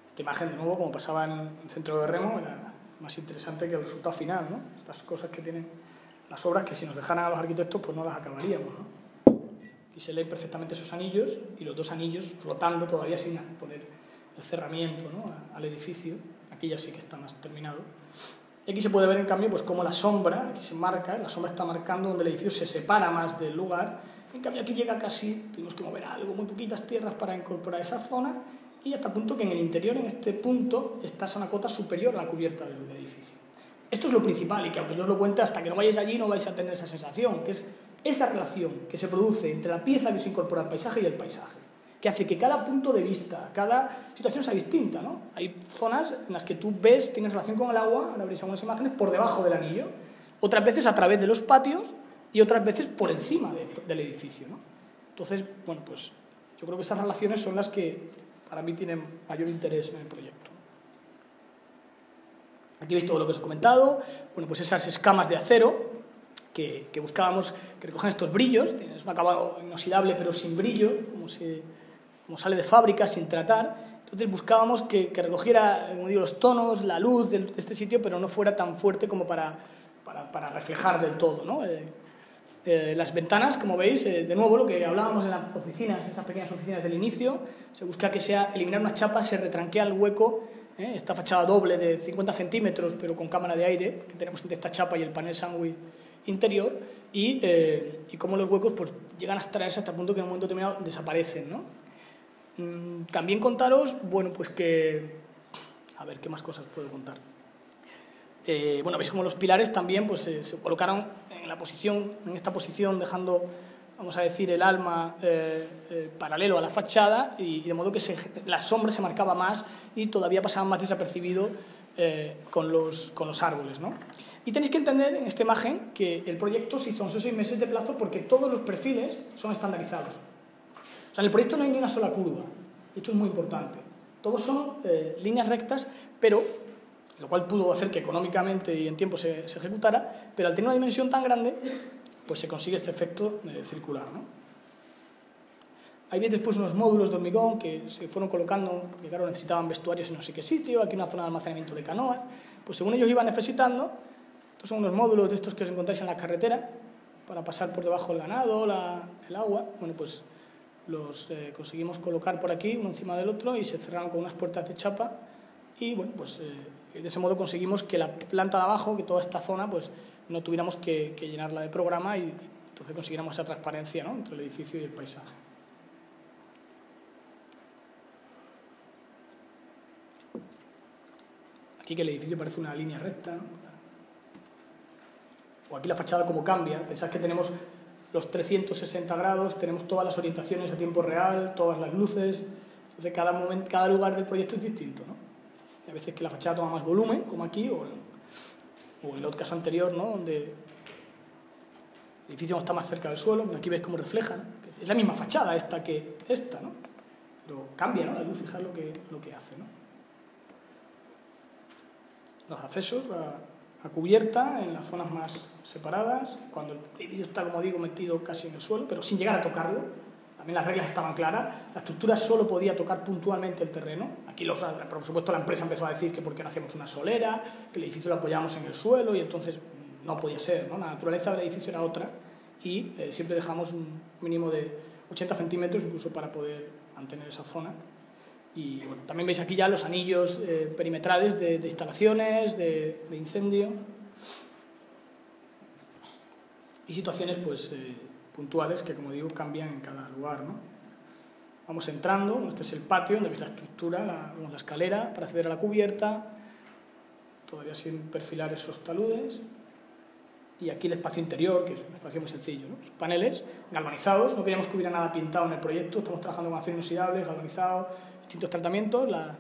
[SPEAKER 1] Esta imagen, de nuevo, como pasaba en el centro de remo, era más interesante que el resultado final, ¿no? Estas cosas que tienen las obras que si nos dejaran a los arquitectos pues no las acabaríamos, ¿no? Aquí se leen perfectamente esos anillos y los dos anillos flotando todavía sin poner el cerramiento, ¿no? Al edificio. Aquí ya sí que está más terminado. Y aquí se puede ver en cambio pues cómo la sombra, aquí se marca, la sombra está marcando donde el edificio se separa más del lugar. En cambio aquí llega casi, tuvimos que mover algo, muy poquitas tierras para incorporar esa zona, y hasta el punto que en el interior, en este punto, está una cota superior a la cubierta del edificio. Esto es lo principal, y que aunque yo os lo cuente, hasta que no vayáis allí no vais a tener esa sensación, que es esa relación que se produce entre la pieza que se incorpora al paisaje y el paisaje, que hace que cada punto de vista, cada situación sea distinta, ¿no? Hay zonas en las que tú ves, tienes relación con el agua, ahora veréis algunas imágenes, por debajo del anillo, otras veces a través de los patios y otras veces por encima del edificio, ¿no? Entonces, bueno, pues yo creo que esas relaciones son las que para mí tienen mayor interés en el proyecto. Aquí veis todo lo que os he comentado, bueno, pues esas escamas de acero que buscábamos que recojan estos brillos, es un acabado inoxidable pero sin brillo, como sale de fábrica, sin tratar. Entonces buscábamos que recogiera, como digo, los tonos, la luz de este sitio, pero no fuera tan fuerte como para reflejar del todo, ¿no? Las ventanas, como veis, de nuevo lo que hablábamos en las oficinas, en estas pequeñas oficinas del inicio, se busca que sea eliminar una chapa, se retranquea el hueco, esta fachada doble de 50 centímetros, pero con cámara de aire, que tenemos entre esta chapa y el panel sándwich interior, y cómo los huecos pues, llegan a extraerse hasta el punto que en un momento determinado desaparecen, ¿no? También contaros, bueno, pues que... A ver, ¿qué más cosas puedo contar? Bueno, veis como los pilares también pues, se colocaron en esta posición, dejando, vamos a decir, el alma paralelo a la fachada, y de modo que la sombra se marcaba más y todavía pasaban más desapercibido con los árboles, ¿no? Y tenéis que entender en esta imagen que el proyecto se hizo en esos 6 meses de plazo porque todos los perfiles son estandarizados. O sea, en el proyecto no hay ni una sola curva. Esto es muy importante. Todos son líneas rectas, pero, lo cual pudo hacer que económicamente y en tiempo se ejecutara, pero al tener una dimensión tan grande, pues se consigue este efecto circular, ¿no? Ahí veis después unos módulos de hormigón que se fueron colocando, porque claro, necesitaban vestuarios en no sé qué sitio, aquí una zona de almacenamiento de canoas, pues según ellos iban necesitando, estos son unos módulos de estos que os encontráis en la carretera, para pasar por debajo el ganado, el agua, bueno, pues los conseguimos colocar por aquí, uno encima del otro, y se cerraron con unas puertas de chapa, y bueno, pues de ese modo conseguimos que la planta de abajo, que toda esta zona, pues no tuviéramos que llenarla de programa, y entonces consiguiéramos esa transparencia, ¿no?, entre el edificio y el paisaje. Aquí que el edificio parece una línea recta, ¿no? O aquí la fachada como cambia. Pensad que tenemos los 360 grados, tenemos todas las orientaciones a tiempo real, todas las luces. Entonces cada lugar del proyecto es distinto, ¿no? Y a veces que la fachada toma más volumen, como aquí, o en el otro caso anterior, ¿no?, donde el edificio está más cerca del suelo. Aquí ves cómo refleja, ¿no? Es la misma fachada esta que esta, ¿no? Pero cambia, ¿no?, la luz, fijaos lo que hace, ¿no? Los accesos a cubierta en las zonas más separadas, cuando el edificio está, como digo, metido casi en el suelo, pero sin llegar a tocarlo. también las reglas estaban claras, la estructura solo podía tocar puntualmente el terreno. Aquí, por supuesto, la empresa empezó a decir que por qué no hacíamos una solera, que el edificio lo apoyábamos en el suelo y entonces no podía ser, ¿no? La naturaleza del edificio era otra y siempre dejamos un mínimo de 80 centímetros incluso para poder mantener esa zona. Y bueno, también veis aquí ya los anillos perimetrales de instalaciones, de incendio y situaciones pues, puntuales que, como digo, cambian en cada lugar, ¿no? Vamos entrando, este es el patio donde veis la estructura, la escalera para acceder a la cubierta, todavía sin perfilar esos taludes. Y aquí el espacio interior, que es un espacio muy sencillo, ¿no? Son paneles galvanizados, no queríamos que hubiera nada pintado en el proyecto, estamos trabajando con acero inoxidable, galvanizado, distintos tratamientos, la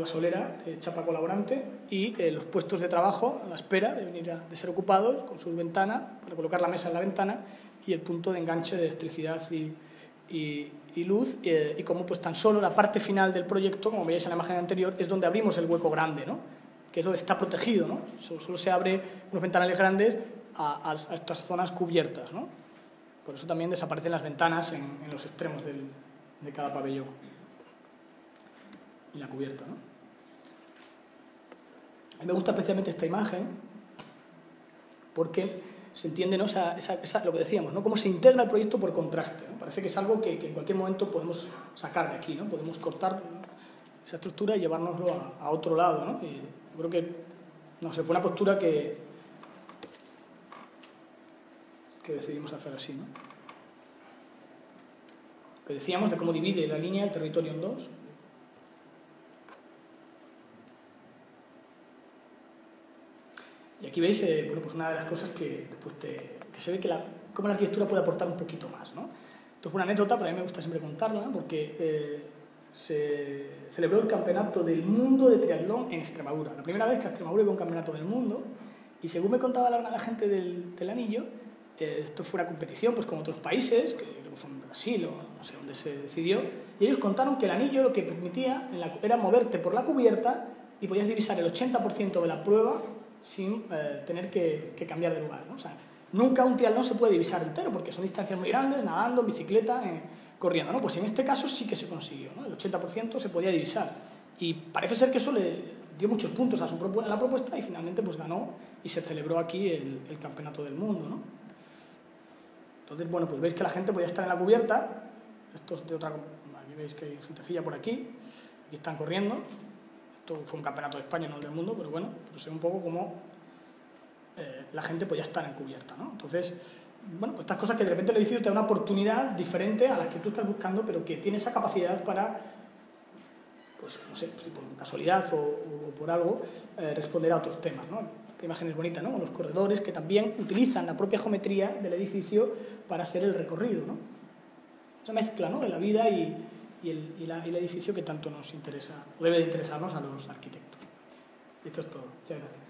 [SPEAKER 1] solera de chapa colaborante y los puestos de trabajo a la espera de ser ocupados con sus ventanas, para colocar la mesa en la ventana y el punto de enganche de electricidad y luz, y como pues tan solo la parte final del proyecto, como veis en la imagen anterior, es donde abrimos el hueco grande, ¿no? Que es donde está protegido, ¿no? Solo se abre unos ventanales grandes a estas zonas cubiertas, ¿no? Por eso también desaparecen las ventanas en los extremos de cada pabellón y la cubierta, ¿no? A mí me gusta especialmente esta imagen porque se entiende, ¿no? Lo que decíamos, ¿no? Cómo se integra el proyecto por contraste, ¿no? Parece que es algo que en cualquier momento podemos sacar de aquí, ¿no? Podemos cortar esa estructura y llevárnoslo a otro lado, ¿no? Y creo que, no sé, fue una postura que decidimos hacer así, ¿no? Que decíamos de cómo divide la línea el territorio en dos. Y aquí veis, bueno, pues una de las cosas que después que se ve cómo la arquitectura puede aportar un poquito más, ¿no? Esto fue una anécdota, pero a mí me gusta siempre contarla, porque se celebró el Campeonato del Mundo de Triatlón en Extremadura. La primera vez que a Extremadura iba un campeonato del mundo, y según me contaba la gente del Anillo, esto fue una competición pues, con otros países, que creo que fue en Brasil o no sé dónde se decidió, y ellos contaron que el anillo lo que permitía era moverte por la cubierta y podías divisar el 80% de la prueba sin tener que cambiar de lugar, ¿no? O sea, nunca un triatlón se puede divisar entero, porque son distancias muy grandes, nadando, en bicicleta, corriendo, ¿no? Pues en este caso sí que se consiguió, ¿no? El 80% se podía divisar. Y parece ser que eso le dio muchos puntos a la propuesta y finalmente pues ganó y se celebró aquí el Campeonato del Mundo, ¿no? Entonces, bueno, pues veis que la gente podía estar en la cubierta. Esto es de otra... Aquí veis que hay gentecilla por aquí. Aquí están corriendo. Esto fue un campeonato de España, no del mundo, pero bueno, pues es un poco como la gente podía estar en cubierta, ¿no? Entonces, bueno, pues estas cosas que de repente el edificio te da una oportunidad diferente a las que tú estás buscando, pero que tiene esa capacidad para, pues no sé, si por casualidad o por algo, responder a otros temas, ¿no? Esta imagen es bonita, ¿no? Con los corredores que también utilizan la propia geometría del edificio para hacer el recorrido, ¿no? Esa mezcla, ¿no? De la vida y el edificio que tanto nos interesa, o debe de interesarnos a los arquitectos. Y esto es todo. Muchas gracias.